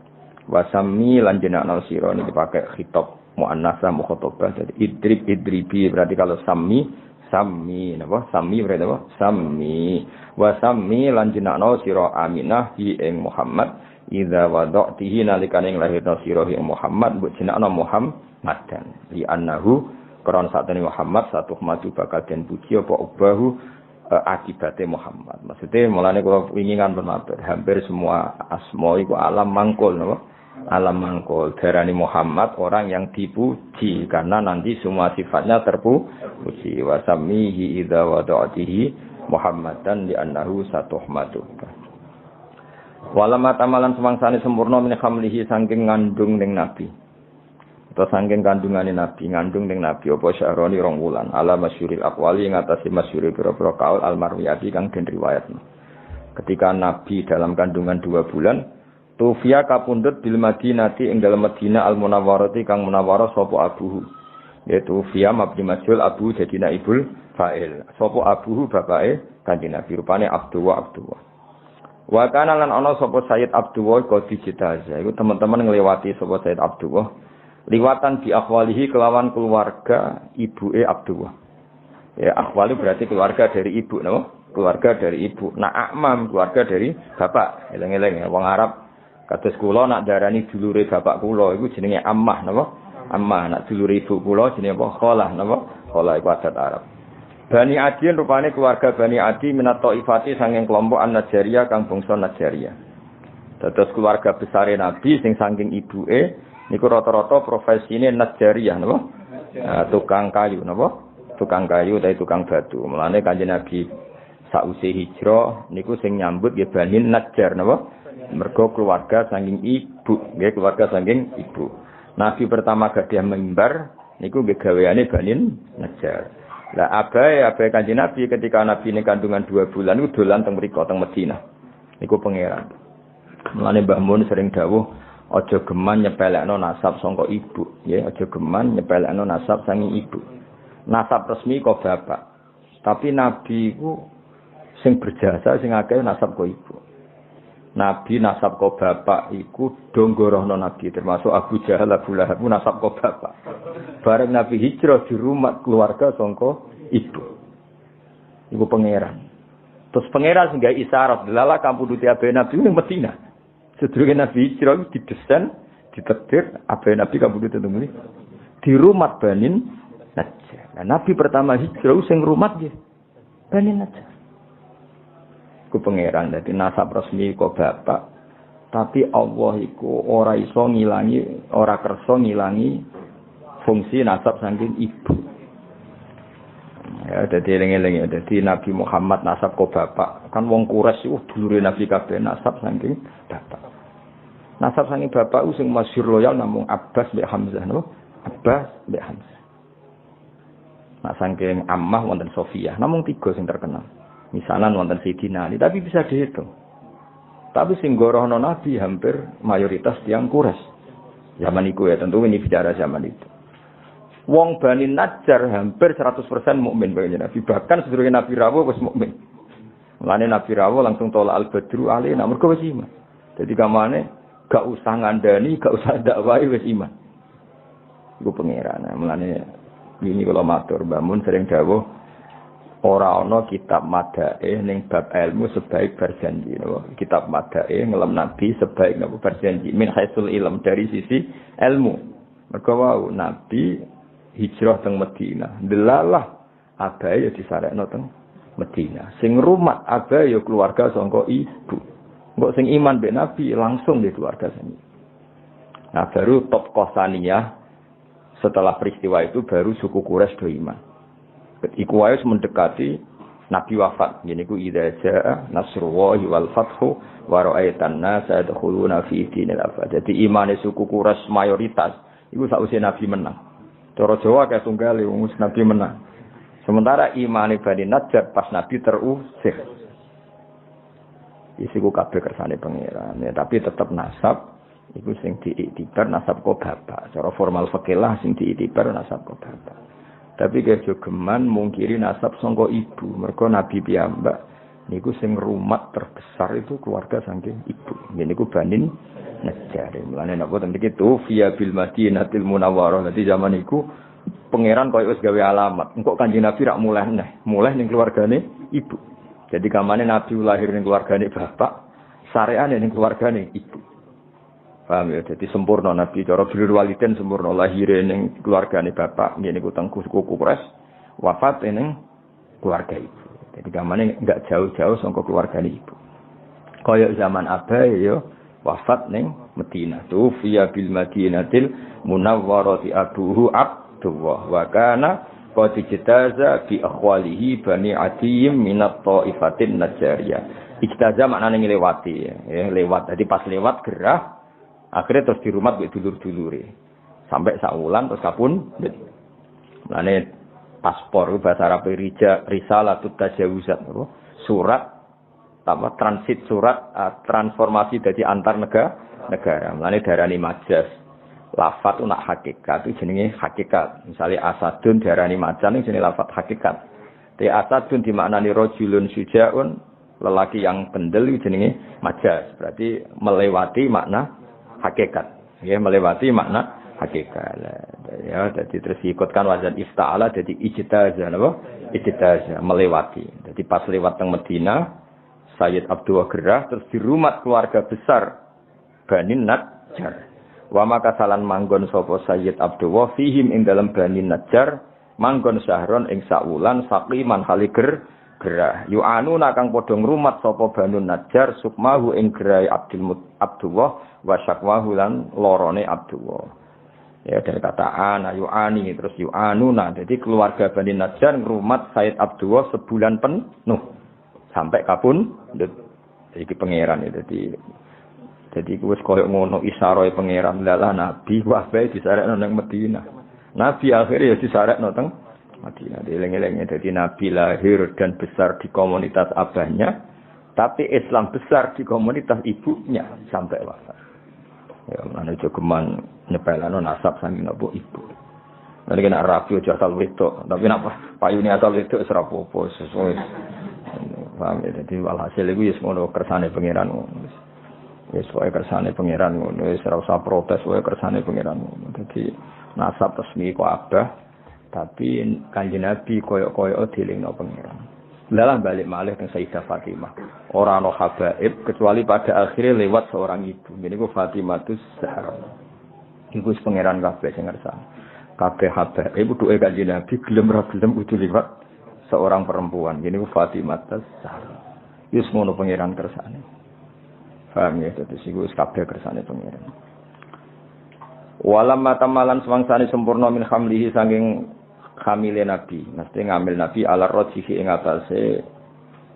S3: Wasami lan jenakna sira niki pakai khitab muannasa mukhatabah. Jadi idribi berarti kalau sami napa? Sami berarti apa? Sami. Wasami lan jenakna sira Aminah hi ing Muhammad idza wada'tihi nalikane lahirna sira ing Muhammad mbok jenakna Muhammadan. Li annahu karon satene Muhammad satu maju bakal den puji apa ubahu akibatnya Muhammad. Maksudnya mulane kalau ingin kan bermatur hampir semua asma iku alam mangkul napa? alam mangkul. Darani Muhammad orang yang dipuji karena nanti semua sifatnya terpuji. Wa samihi idza wada'tihi Muhammadan li annahu satuhmadu. Walama tamalan semangsane sempurna min khamlihi saking ngandung ning nabi. Atau saking kandungane nabi, ngandung ning nabi apa syahroni 2 wulan. Ala masyhuril aqwali ngatasi masyhuri pira-pira kaul al-marwiyati kang den riwayatna. Ketika nabi dalam kandungan 2 bulan, tufia kapundhut bil Madinati ing dalem Madinah al-Munawwarati kang munawwarah sapa abuhu. Yaitu Fia mabni majhul abu jadi naibul fa'il. Sapa abuhu bapake Kanjeng Nabi rupane Abdullah. Wa kana lan ana sapa Sayyid Abdullah qadi jitaza. Iku teman-teman ngliwati sapa Sayyid Abdullah liwatan bi akhwalihi kelawan keluarga ibuke Abdullah. Ya akhwali berarti keluarga dari ibu napa? Keluarga dari ibu. Nah akmam keluarga dari bapak. Eleng-eleng ya wong Arab kados kula nak darani dulure bapak kula iku jenenge ammah napa? Ammah. Nak dulure ibu kula jenenge apa? Khalah napa? Khalah iku adat Arab. Bani Adi rupane keluarga Bani Adi minat Taifati sanging kelompok An-Najjariyah kang bangsa Najjariyah. Dados keluarga besare Nabi sing saking ibuke niku rata-rata profesine Najjariyah napa? Tukang kayu napa? Tukang kayu utawa tukang batu. Mulane Kanjeng Nabi sausé hijrah niku sing nyambut nggih Bani Najjar napa? Mergo keluarga saking ibu, nggih keluarga saking ibu. Nabi pertama gadah mimbar niku nggih gaweane Bani Najjar. Lah abae Kanjeng Nabi ketika Nabi ini kandungan 2 bulan niku dolan teng mriko teng Madinah. Niku pangeran. Mulane Mbah Mun sering dawuh aja geman nyepelekno nasab saka ibu, nggih aja geman nyepelekno nasab saking ibu. Nasab resmi kok bapak. Tapi Nabi ku sing berjasa sing akeh nasab kok ibu. Nabi nasab kok bapak iku donggorohno Nabi termasuk Abu Jahal Abu Lahab nasab kok bapak. Bareng Nabi hijrah di rumah keluarga sangka ibu. Iku pangeran. Terus pangeran sing gawe isyarat delala kampuduti abe Nabi ning Madinah. Sedurunge Nabi hijrah didesain, ditetir abe Nabi kampuduti teng mriki. Di rumah Bani Najjar. Nah, Nabi pertama hijrah sing rumah nggih Bani Najjar. Ku pangeran dadi nasab resmi kok bapak. Tapi Allah iku ora iso ngilangi, ora kersa ngilangi fungsi nasab saking ibu. Ya dadi eling-eling ya dadi Nabi Muhammad nasab kok bapak. Kan wong Quraisy dulure Nabi kabeh nasab saking bapak. Nasab saking bapak sing masyhur loyal namung Abbas mbek Hamzah no. Abbas mbek Hamzah. Nah saking Ammah wonten Sofiyah namung 3 sing terkenal. Misalan wonten Sayyidina Ali tapi bisa dihitung. Tapi sing gorohno Nabi hampir mayoritas tiyang Quraisy. Zaman iku ya tentu ini bicara zaman itu. Wong Bani Najjar hampir 100% mukmin bae Nabi. Bahkan sedurunge Nabi rawuh wis mukmin. Mulane Nabi rawuh langsung tolak al-badru alaina mergo wis iman. Jadi kamane gak usah ngandani, gak usah dakwahi wis iman. Iku pangeran. Mulane ini kula matur Mbah Mun sering dawuh ora ana kitab madae ning bab ilmu sebaik berjanji napa. Kitab madae ngelem Nabi sebaik napa berjanji min haisul ilm dari sisi ilmu. Mergo wau Nabi hijrah teng Madinah. Delalah abae ya disarekno teng Madinah. Sing rumat abae ya keluarga sangka ibu. Engko sing iman mbek Nabi langsung di keluarga sini. Nah, baru top Qosaniyah setelah peristiwa itu baru suku Quraisy do iman. Iku wae mendekati Nabi wafat. Yen iku idza jaa nasrullahi wal fathu wa ra'aitan nas yadkhuluna fi dinil afad. Jadi imane suku Quraisy mayoritas iku sausé Nabi menang. Cara Jawa kayak tunggal wong Nabi menang. Sementara imane Bani Najjar pas Nabi terusir. Isiku kabeh kersane pangeran. Ya, tapi tetap nasab iku sing diiktibar nasab kok bapak. Cara formal fikih lah sing diiktibar nasab kok bapak. Tapi kejo geman mungkiri nasab sangka ibu. Mergo Nabi piyambak niku sing rumat terbesar itu keluarga saking ibu. Niku Bani Najjar. Mulane napa ten iki Tufia bil Madinatil Munawwarah. Dadi zaman iku pangeran koyo wis gawe alamat. Engko Kanjeng Nabi rak mulih ning keluargane ibu. Jadi kamane Nabi lahir ning keluargane bapak, sareane ning keluargane ibu. Paham ya? Jadi sempurna Nabi cara birrul walidain sempurna lahir ning keluargane bapak, ngene iku teng suku Quraisy, wafat ning keluarga ibu. Jadi kamane enggak jauh-jauh saka keluargane ibu. Kaya zaman abae ya wafat ning Madinah. Tufiya bil Madinatil Munawwarati abuhu Abdullah wa kana qad ijtaza bi akhwalihi Bani Adiyim minat Thaifatin Najjariyah. Ijtaza maknane nglewati ya, lewat. Jadi pas lewat gerah akhirnya terus dirumat mbek dulur-dulure. Sampai saulan terus kapun. Mulane paspor bahasa Arab risalatut tajawuzat surat apa transit surat transformasi dari antar negara. Mulane darani majaz. Lafat nak hakikat itu jenenge hakikat. Misalnya asadun darani macan itu jenenge lafat hakikat. Te asadun dimaknani rajulun syuja'un, lelaki yang pendel itu jenenge majaz. Berarti melewati makna hakikat. Ya, melewati makna hakikat. Ya, jadi terus diikutkan wazan ifta'ala jadi ijtazah napa? Ijtazah melewati. Jadi pas lewat teng Madinah Sayyid Abdullah gerah terus dirumat keluarga besar Bani Najjar. Wa maka salan manggon sapa Sayyid Abdullah fihim ing dalam Bani Najjar manggon syahron ing saulan saqiman haliger gerah. Yu'anu nakang padha ngrumat sapa Bani Najjar sukmahu ing gerai Abdullah wa syakwahu lan lorone Abdullah. Ya dari kata ana yu'ani terus yu'anuna. Jadi keluarga Bani Najjar ngrumat Sayyid Abdullah sebulan penuh. Sampai kapun jadi pangeran itu jadi wis koyo ngono isyarat pangeran lalah nabi wah bae disarekno nang Madinah. Nabi akhirnya ya disarekno teng Madinah. Dieling-elinge dadi nabi lahir dan besar di komunitas abahnya, tapi Islam besar di komunitas ibunya sampai wafat. Ya mana jogeman nyepelano nasab saking napa ibu. Nek nek rapi aja asal wedok, tapi nek payune asal wedok wis ora apa-apa sesuai. Paham ya, jadi walhasil itu ya semoga kersane pangeran ya sesuai kersane pangeran ya ora usah protes sesuai kersane pangeran jadi nasab resmi kok abah tapi kanjeng Nabi koyo-koyo dilingno pangeran lalah balik malih teng Sayyidah Fatimah ora ana habaib kecuali pada akhirnya lewat seorang ibu niku Fatimatus Zahra iku wis pangeran kabeh sing ngersane kabeh habaib duwe kanjeng Nabi gelem ra gelem kudu liwat seorang perempuan. Ini Fatimah Zahra. Wis ngono pangeran kersane. Paham ya, dadi iku wis kabeh kersane pangeran. Walam matamalan semangsane sempurna min hamlihi saking hamile Nabi. Mesti ngambil Nabi ala rajhihi ing atase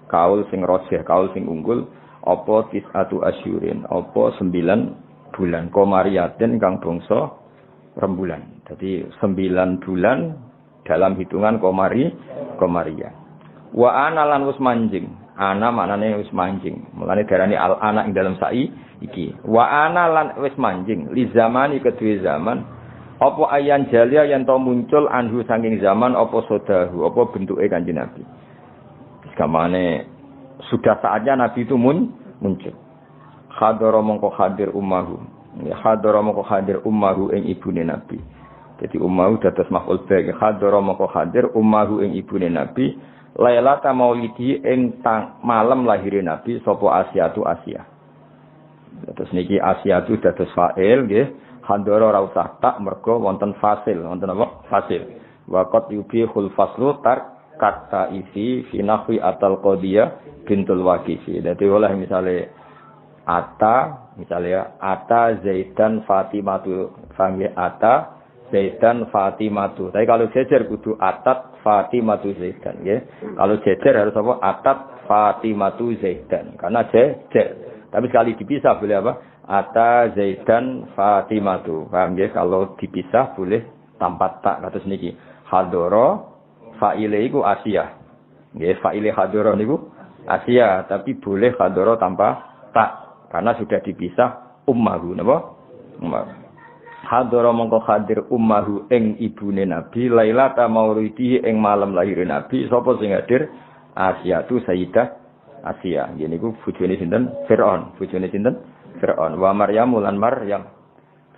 S3: kaul sing rajih, kaul sing unggul apa tisatu asyurin, apa 9 bulan komariaten kang bangsa rembulan. Jadi 9 bulan dalam hitungan komariah. Wa ana lan wis manjing. Ana maknane wis manjing. Mulane darani al ana ing dalam sai iki. Wa ana lan wis manjing li zamani kedue zaman apa ayan jalia yen to muncul anhu saking zaman apa sodahu apa bentuke Kanjeng Nabi. Sekamane sudah saatnya Nabi itu muncul. Hadara mongko hadir ummahu. Ya hadara mongko hadir ummahu ing ibune Nabi. Jadi ummahu dados maf'ul bagi hadara moko hadir ummahu ing ibune Nabi lailata maulidi ing malam lahire Nabi sapa Asyatu Asia. Terus niki Asyatu dados fa'il nggih hadara ora usah tak mergo wonten fasil wonten apa fasil wa qad yubihul faslu tar kata isi fi nahwi atal qadiyah bintul waqifi. Dadi oleh misale ata misalnya ata Zaidan Fatimatu family ata Zaidan Fatimatu. Tapi kalau jejer kudu atat Fatimatu Zaidan ya. Kalau jejer harus apa? Atat Fatimatu Zaidan. Karena jejer. Tapi sekali dipisah boleh apa? Ata Zaidan Fatimatu. Paham ya? Kalau dipisah boleh tanpa tak kados niki. Hadara fa'ile iku Asia. Nggih, fa'ile hadara niku Asia, tapi boleh hadara tanpa tak karena sudah dipisah ummahu napa? Ummahu. Hadara mongko hadir ummahu ing ibune Nabi lailata maulidi ing malam lahir Nabi sapa sing hadir Asia tu Sayyidah Asia yen niku bojone sinten Firaun bojone sinten Firaun wa Maryam lan Maryam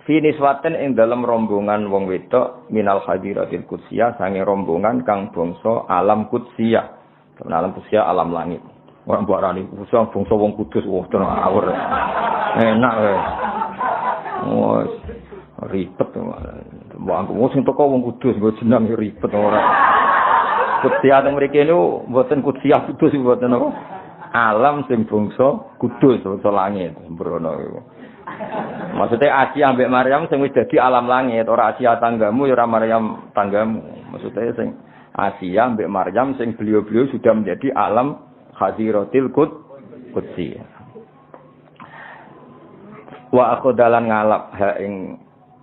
S3: fi niswaten ing dalam rombongan wong wedok minal hadiratil qudsiyah sange rombongan kang bangsa alam qudsiyah alam qudsiyah alam langit ora mbarani bangsa wong kudus wah tenan awur enak wae oh ribet mbok aku sing teko wong kudus nggo jeneng ribet ora kutsiah teng mriki niku mboten kutsiah kudus mboten apa alam sing bangsa kudus bangsa langit mbrono iku Maksudnya Asia ambek Maryam sing wis dadi alam langit, ora Asia tanggamu ya ora Maryam tanggamu. Maksudnya sing Asia ambek Maryam sing beliau-beliau sudah menjadi alam hadiratil qudsi. Wa aku dalan ngalap ha ing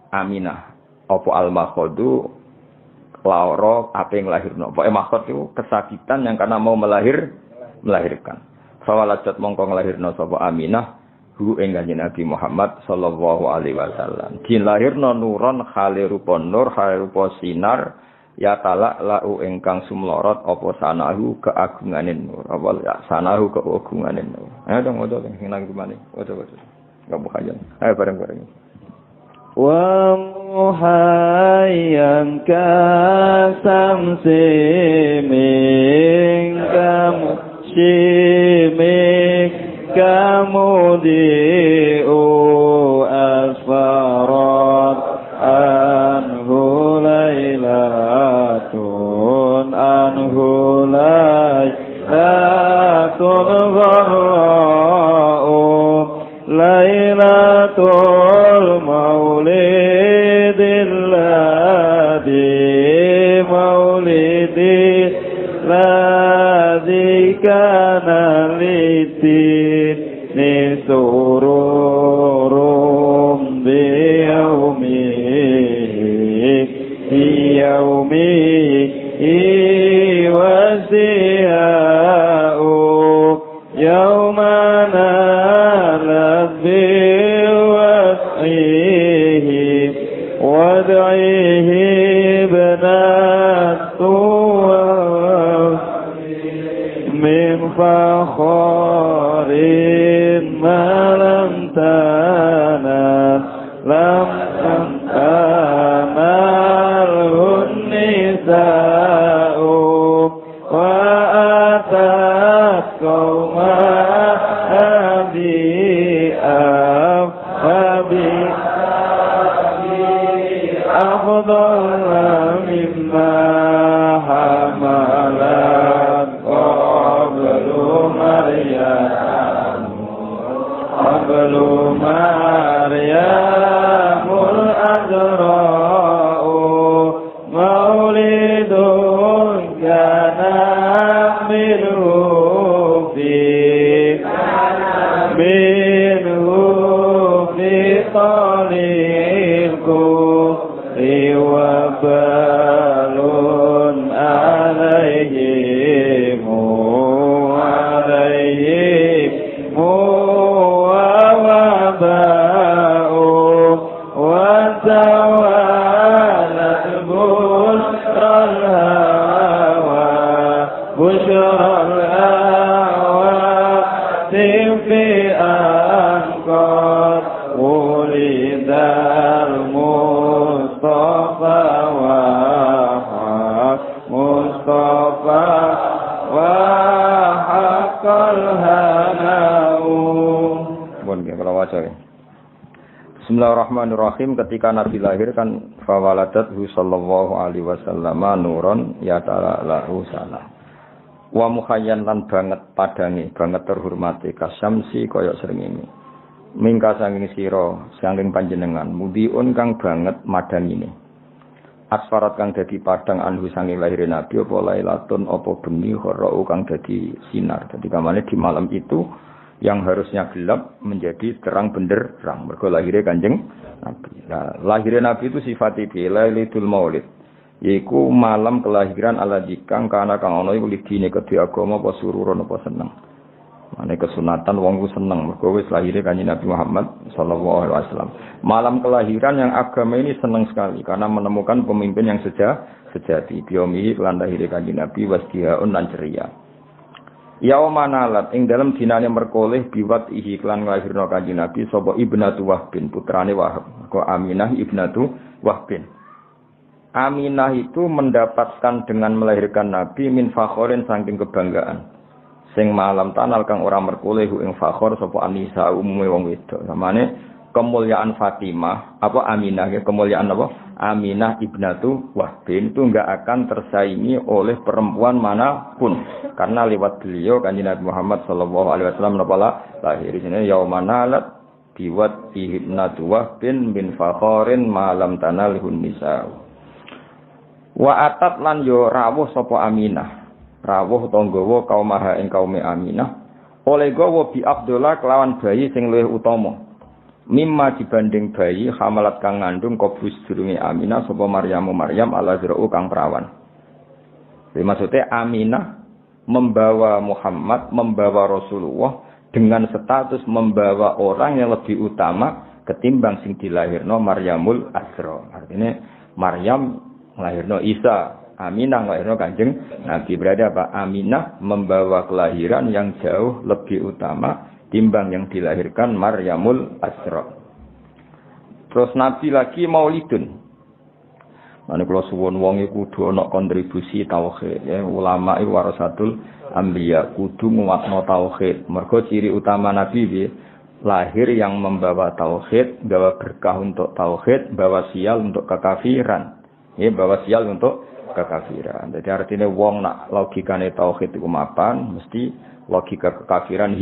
S3: Aminah apa al-makhodu laura apa yang lahirno. Pokoke makhod itu kesakitan yang karena mau melahirkan. Fawalajat mongko nglahirno sapa Aminah hu ing Kanjeng Nabi Muhammad sallallahu alaihi wasallam. Dilahirno nuron khale rupa nur, khale rupa sinar ya talak lau ingkang sumlorot apa sanahu keagungane nur. Apa ya sanahu keagungane nur. Ayo dong ojo sing nang gimana? Ojo. Enggak bukan. Ayo bareng-bareng.
S1: Wa muhayyan ka samsi min kamshimik kamudi'u asfarat anhu laylatun gharra'u laylatul maulidil ladzi kana litin nisururum biyawmi wasiya'u yawmana wad'ihi ibnatu min fakharin ma lam tanalhun nisa'u wa atat qawma أفضل مما حملت قبل مريم الأزراء مولد كان منه في طريق وبال عليهم ووباء وتوالت بشرى الهوى في أنقاض ولد المصطفى وحق الهناء. Bismillahirrahmanirrahim. Ketika Nabi lahir kan fawaladathu sallallahu alaihi wasallam nuron ya ta'ala sana. Wa mukhayyan lan banget padange, banget terhormati kasyamsi kaya srengenge. Mingka sanging sira, sanging panjenengan, mudiun kang banget madangine. Asfarat kang dadi padang anhu sanging lahir Nabi apa lailatun apa bengi gharra'u kang dadi sinar. Dadi kamane di malam itu yang harusnya gelap menjadi terang benderang. Mergo lahirnya Kanjeng Nabi. Nah, lahirnya Nabi itu sifatnya lailatul maulid. Yaiku malam kelahiran ala dikang kana kang ana iku lidine kedhe agama apa sururon apa seneng. Mane kesunatan wong ku seneng mergo wis lahire Kanjeng Nabi Muhammad sallallahu alaihi wasallam. Malam kelahiran yang agama ini seneng sekali karena menemukan pemimpin yang sejati. Biomihi lan lahire Kanjeng Nabi wasdihaun lan ceria. Yaumanalat ing dalam dinane merkoleh biwat ihi klan nglahirno Kanjeng Nabi sapa Ibnatu Wahbin putrane Wahab. Kok Aminah Ibnatu Wahbin. Aminah itu mendapatkan dengan melahirkan Nabi min fakhorin saking kebanggaan. Sing malam tanal kang ora merkoleh ing fakhor sapa Anisa umume wong wedok. Samane kemuliaan Fatimah apa Aminah kemuliaan apa? Aminah Ibnatu Wahbin itu enggak akan tersaingi oleh perempuan manapun karena lewat beliau Kanjeng Nabi Muhammad sallallahu alaihi wasallam lahir di sini yaumanalat
S3: biwat ihibnatu wahbin bin fakhorin malam tanalihun nisa. Wa atat lan yo rawuh sapa Aminah. Rawuh tanggawa kaumaha ing kaume Aminah. Oleh gawa bi Abdullah kelawan bayi sing luwih utama. Mimma dibanding bayi hamalat kang ngandung kobus durunge Aminah sapa Maryam al-Azra'u kang perawan. Jadi maksudnya Aminah membawa Muhammad, membawa Rasulullah dengan status membawa orang yang lebih utama ketimbang sing dilahirno Maryamul Azra. Artinya Maryam lahirno Isa, Aminah lahirno Kanjeng Nabi. Berarti apa? Aminah membawa kelahiran yang jauh lebih utama timbang yang dilahirkan Maryamul Azra. Terus Nabi lagi maulidun. Mane kula suwun wong iku kudu ana kontribusi tauhid ya, ulama iku warasatul anbiya kudu nguwatno tauhid. Mergo ciri utama Nabi piye? Lahir yang membawa tauhid, bawa berkah untuk tauhid, bawa sial untuk kekafiran. Ya, bawa sial untuk kekafiran. Jadi artinya wong nak logikane tauhid iku mapan, mesti logika kekafiran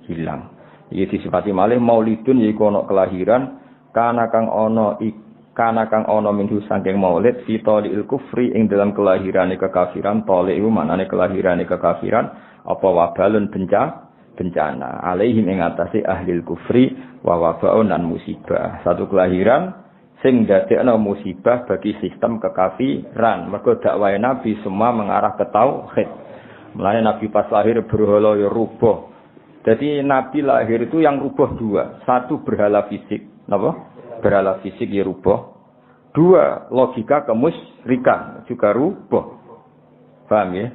S3: hilang. Iki disifati malih maulidun yaiku ana kelahiran kana kang ana minhu saking maulid fitolil kufri ing dalam kelahirane kekafiran. Tole iku manane kelahirane kekafiran apa wabalun bencana alaihim ing atase ahli kufri wa wabaun dan musibah. Satu kelahiran sing dadekno musibah bagi sistem kekafiran. Mergo dakwahe Nabi semua mengarah ke tauhid. Mulane Nabi pas lahir berhala ya rubuh. Jadi Nabi lahir itu yang rubah dua. Satu berhala fisik. Apa? Berhala fisik ya rubah. Dua, logika kemusyrikan juga rubah. Paham ya?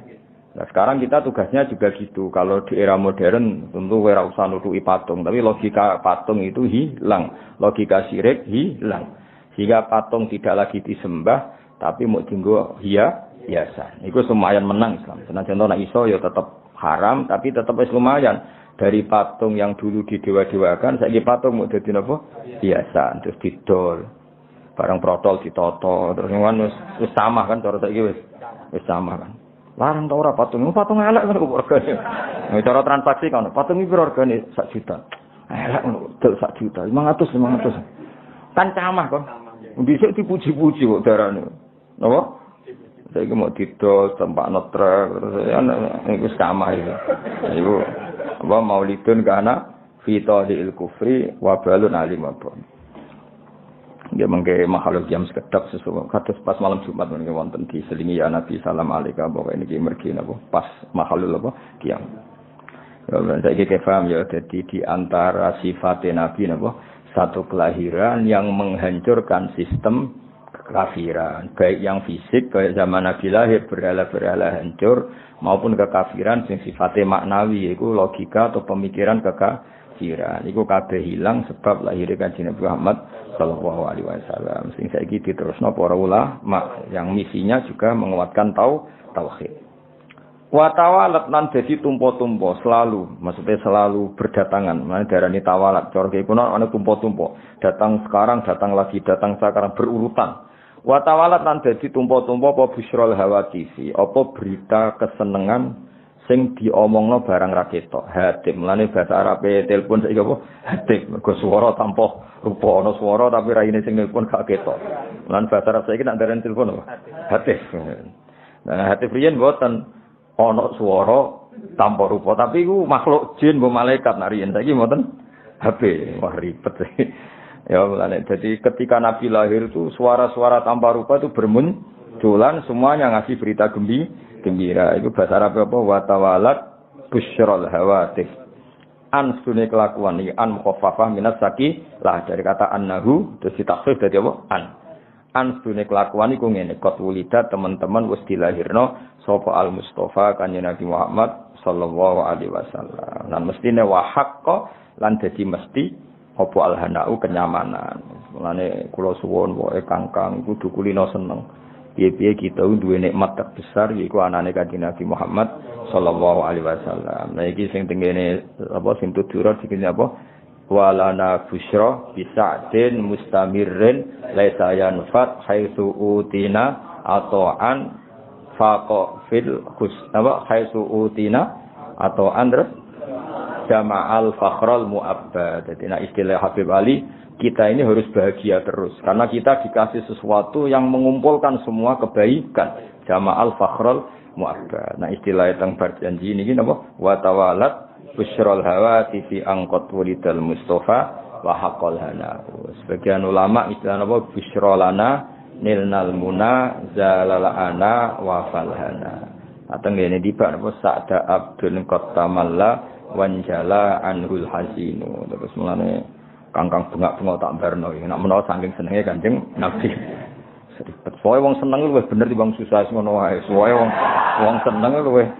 S3: Nah sekarang kita tugasnya juga gitu. Kalau di era modern tentu ora usah nutuki patung. Tapi logika patung itu hilang. Logika syirik hilang. Sehingga patung tidak lagi disembah. Tapi mau tinggal hiasan. Itu lumayan menang Islam. Senajan nek iso ya tetap haram. Tapi tetap lumayan. Dari patung yang dulu didewa-dewakan, saiki patung mau dadi napa? Biasa, terus didol. Barang protol ditoto, terus wis sama kan cara saiki wis sama kan. Larang ta ora patung elek kan regane. Cara transaksi kan patung iki regane 1 juta. Elek dol 1 juta, 500. Kan camah kok. Dhisik dipuji-puji kok darane. Napa? Saiki mau didol tempat netrek terus wis sama iki. Iku wa maulidun kana fi tadil kufri wa balun alim apa. Nggih mengke makhluk jam sekedap sesuatu kados pas malam Jumat mengke wonten diselingi ya Nabi sallam alaihi pokoke niki mergi napa pas makhluk apa kiam. Ya saiki paham ya dadi di antara sifat Nabi napa satu kelahiran yang menghancurkan sistem kekafiran, baik yang fisik baik zaman Nabi lahir berhala-berhala hancur maupun kekafiran sing sifatnya maknawi yaiku logika atau pemikiran kekafiran iku kabeh hilang sebab lahir Kanjeng Nabi Muhammad sallallahu alaihi wasallam. Sing saiki diterusno para ulama yang misinya juga menguatkan tauhid. Wa tawalat lan dadi tumpo-tumpo selalu, maksudnya selalu berdatangan. Mane darani tawalat, cara iki kuno ana tumpo-tumpo. Datang sekarang, datang lagi, datang sekarang berurutan. Wa tawalat lan dadi tumpo-tumpo apa busrul hawatisi, apa berita kesenengan sing diomongno barang ra ketok. Hatim, mulane basa Arabe telepon saiki apa? Hatim, mergo swara tanpa rupa ana swara tapi raine sing telepon gak ketok. Mulane basa Arab saiki nek ndaren telepon apa? Hatif. Nah, hatif riyen mboten ana swara tanpa rupa, tapi iku makhluk jin mbok malaikat nek riyen saiki mboten HP. Wah ribet. Ya mulane jadi ketika Nabi lahir itu suara-suara tanpa rupa itu bermunculan semuanya ngasih berita gembira. Itu bahasa Arab apa? Wa tawalat busyrul hawatif. An sunne kelakuan iki an mukhaffafah minas saki lah dari kata annahu terus ditakhfif dadi apa? An sunne kelakuan iku ngene qad wulida teman-teman wis dilahirno sapa al Mustafa Kanjeng Nabi Muhammad sallallahu alaihi wasallam. Lan mestine wa haqqo lan dadi mesti apa alhanau kenyamanan. Mulane kula suwun wae Kangkang kudu kulino seneng. Piye-piye kita duwe nikmat terbesar yaiku anane Kanjeng Nabi Muhammad sallallahu alaihi wasallam. Nah iki sing tengene apa sing tuturut iki apa? Walana busyra bisa'din mustamirrin laisa yanfat haitsu utina ata'an faqa fil khus apa haitsu utina ata'an
S1: jama'al fakhrul mu'abbad. Jadi istilah Habib Ali, kita ini harus bahagia terus karena kita dikasih sesuatu yang mengumpulkan semua kebaikan. Jama'al fakhrul mu'abbad. Istilah teng berjanji ini napa? Wa tawalat busyrul hawati fi angqat wulidal mustafa wa haqqal hana. Sebagian ulama istilah napa? Busyrolana nilnal muna zalalana wa falhana. Ateng ngene tiba napa sa'da abdul qatamalla wanjala anhul hasinu. Terus mulane kangkang bengak-bengok tak barno. Nek menawa saking senenge Kanjeng Nabi. Seribet. Soale wong seneng luwih bener timbang susah ngono wae. Soale wong seneng luwih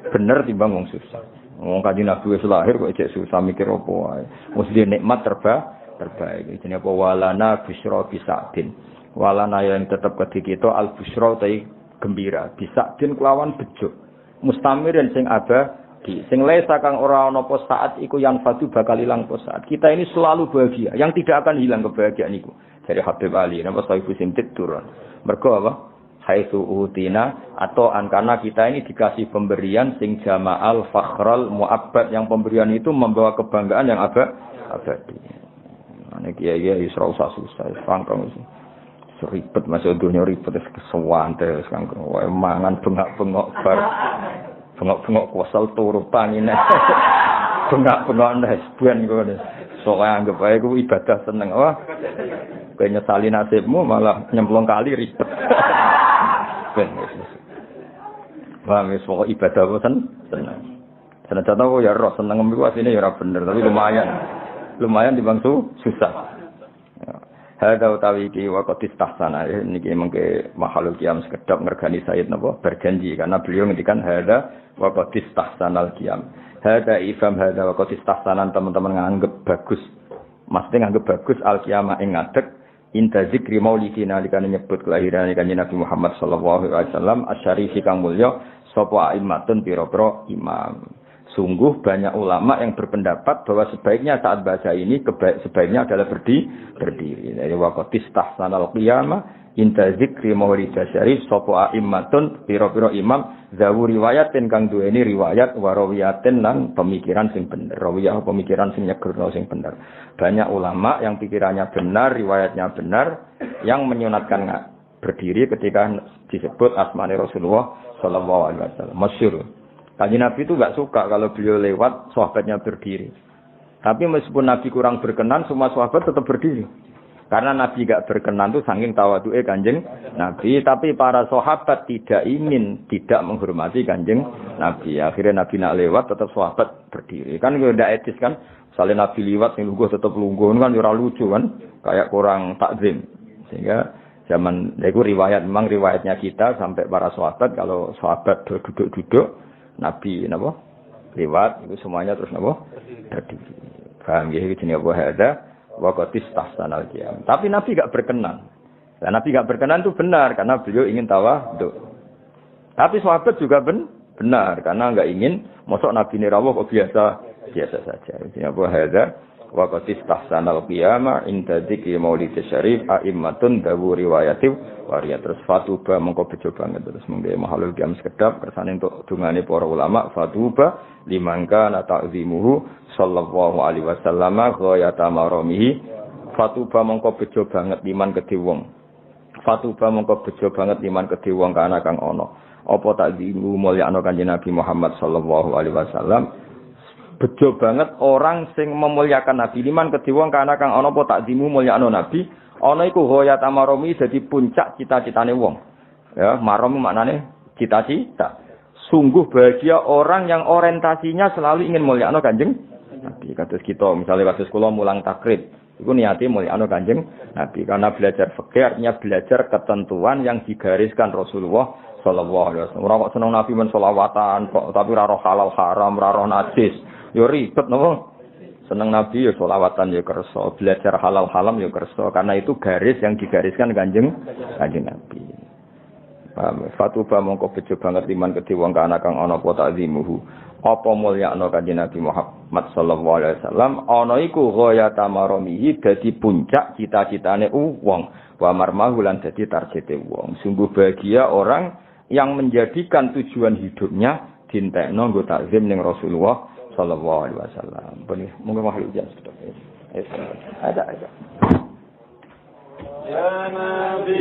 S1: bener timbang wong susah. Wong Kanjeng Nabi wis lahir kok ejek susah mikir apa wae. Mesti nikmat terbaik. Jenenge apa walana bisyra bisadin. Walana yang tetep kedhi kita al bisyra ta gembira. Bisadin kelawan bejo. Mustamirin sing abadi. Sing lesa kang ora ana apa saat iku yang fatu bakal ilang apa saat. Kita ini selalu bahagia, yang tidak akan hilang kebahagiaan iku. Dari Habib Ali, napa Saifu Simtit turun. Mergo apa? Haitsu utina atau karena kita ini dikasih pemberian sing jama'al fakhrul mu'abbad, yang pemberian itu membawa kebanggaan yang abadi. Nek kiai Isra usah susah, pangkong sih. Ribet masuk dunia ribet kesuwan terus kang wae mangan bengak-bengok bar. Bengok-bengok kuasal turu pangine. Bengak-bengok nes buan ngono. Sok anggap wae ku ibadah seneng. Wah. Kowe nyesali nasibmu malah nyemplung kali ribet. Ben. Wah, wis kok ibadah boten seneng. Senajan aku ya roh seneng mbiku asine ya ora bener, tapi lumayan. Lumayan dibangsu susah. Hada utawi iki waqt istahsana niki mengke makhluk kiam sekedap ngergani Sayyid napa berjanji karena beliau ngendikan hada waqt istahsanal kiam. Hada ifam hada waqt istahsanan teman-teman nganggep bagus. Mesti nganggep bagus al kiamah ing ngadeg inta zikri maulidina likane nyebut kelahiran Kanjeng Nabi Muhammad sallallahu alaihi wasallam asyarifi kang mulya sapa aimatun pira-pira imam. Sungguh banyak ulama yang berpendapat bahwa sebaiknya saat bahasa ini sebaiknya adalah berdiri. Dari waqtis tahsanal qiyamah inta zikri maulid syarif sapa aimmatun pira-pira imam zawu riwayatin kang duweni riwayat warawiyatin lan pemikiran sing bener. Rawiyah pemikiran sing nyegerno sing bener. Banyak ulama yang pikirannya benar, riwayatnya benar yang menyunatkan berdiri ketika disebut asmane Rasulullah sallallahu alaihi wasallam. Masyhur. Kanjeng Nabi itu enggak suka kalau beliau lewat sahabatnya berdiri. Tapi meskipun Nabi kurang berkenan, semua sahabat tetap berdiri. Karena Nabi enggak berkenan itu saking tawadhu'e Kanjeng Nabi, tapi para sahabat tidak menghormati Kanjeng Nabi. Akhirnya Nabi nak lewat tetap sahabat berdiri. Kan enggak etis kan? Misalnya Nabi lewat sing lungguh tetap lungguh kan ora lucu kan? Kayak kurang takzim. Sehingga zaman itu riwayat memang riwayatnya kita sampai para sahabat kalau sahabat duduk-duduk Nabi napa lewat itu semuanya terus napa berdiri. Paham ya iki jenenge apa hada waqtis tahsanal qiyam. Tapi Nabi enggak berkenan. Dan Nabi enggak berkenan itu benar karena beliau ingin tawadhu. Tapi sahabat juga benar karena enggak ingin mosok Nabi ni rawuh kok biasa saja. Jenenge apa hada waqtis tahsanal qiyam inda dzikri maulid syarif aimmatun dawu riwayatif waria terus fatuba mengko bejo banget terus mengke mahalul kiam sekedap kersane untuk dungane para ulama fatuba limangka na ta'zimuhu sallallahu alaihi wasallam ghayata maramihi fatuba mengko bejo banget liman kedhe wong fatuba mengko bejo banget liman kedhe wong kana kang ana apa ta'zimu mulyakno Kanjeng Nabi Muhammad sallallahu alaihi wasallam bejo banget orang sing memuliakan Nabi liman kedhe wong kana kang ana apa ta'zimu mulyakno Nabi ana iku ghayat amaromi dadi puncak cita-citane wong. Ya, marom maknane cita-cita. Sungguh bahagia orang yang orientasinya selalu ingin mulyakno Kanjeng Nabi. Kados kita, misalnya kados kula mulang takrib, iku niate mulyakno Kanjeng Nabi. Karena belajar fikih artinya belajar ketentuan yang digariskan Rasulullah sallallahu alaihi wasallam. Ora kok seneng Nabi men selawatan kok, tapi ora roh halal haram, ora roh najis. Yo ribet napa? Seneng Nabi ya sholawatan ya kersa, belajar halal haram ya kersa, karena itu garis yang digariskan Kanjeng Nabi. Fatuba mongko bejo banget liman kedhe wong kana kang ana apa ta'zimuhu. Apa mulyakno Kanjeng Nabi Muhammad sallallahu alaihi wasallam ana iku ghayata maramihi dadi puncak cita-citane wong, wa marmahu lan dadi targete wong. Sungguh bahagia orang yang menjadikan tujuan hidupnya dintekno nggo takzim ning Rasulullah sallallahu alaihi wasallam. Benih mungkin makhluk jam sudah. Ada. Ya Nabi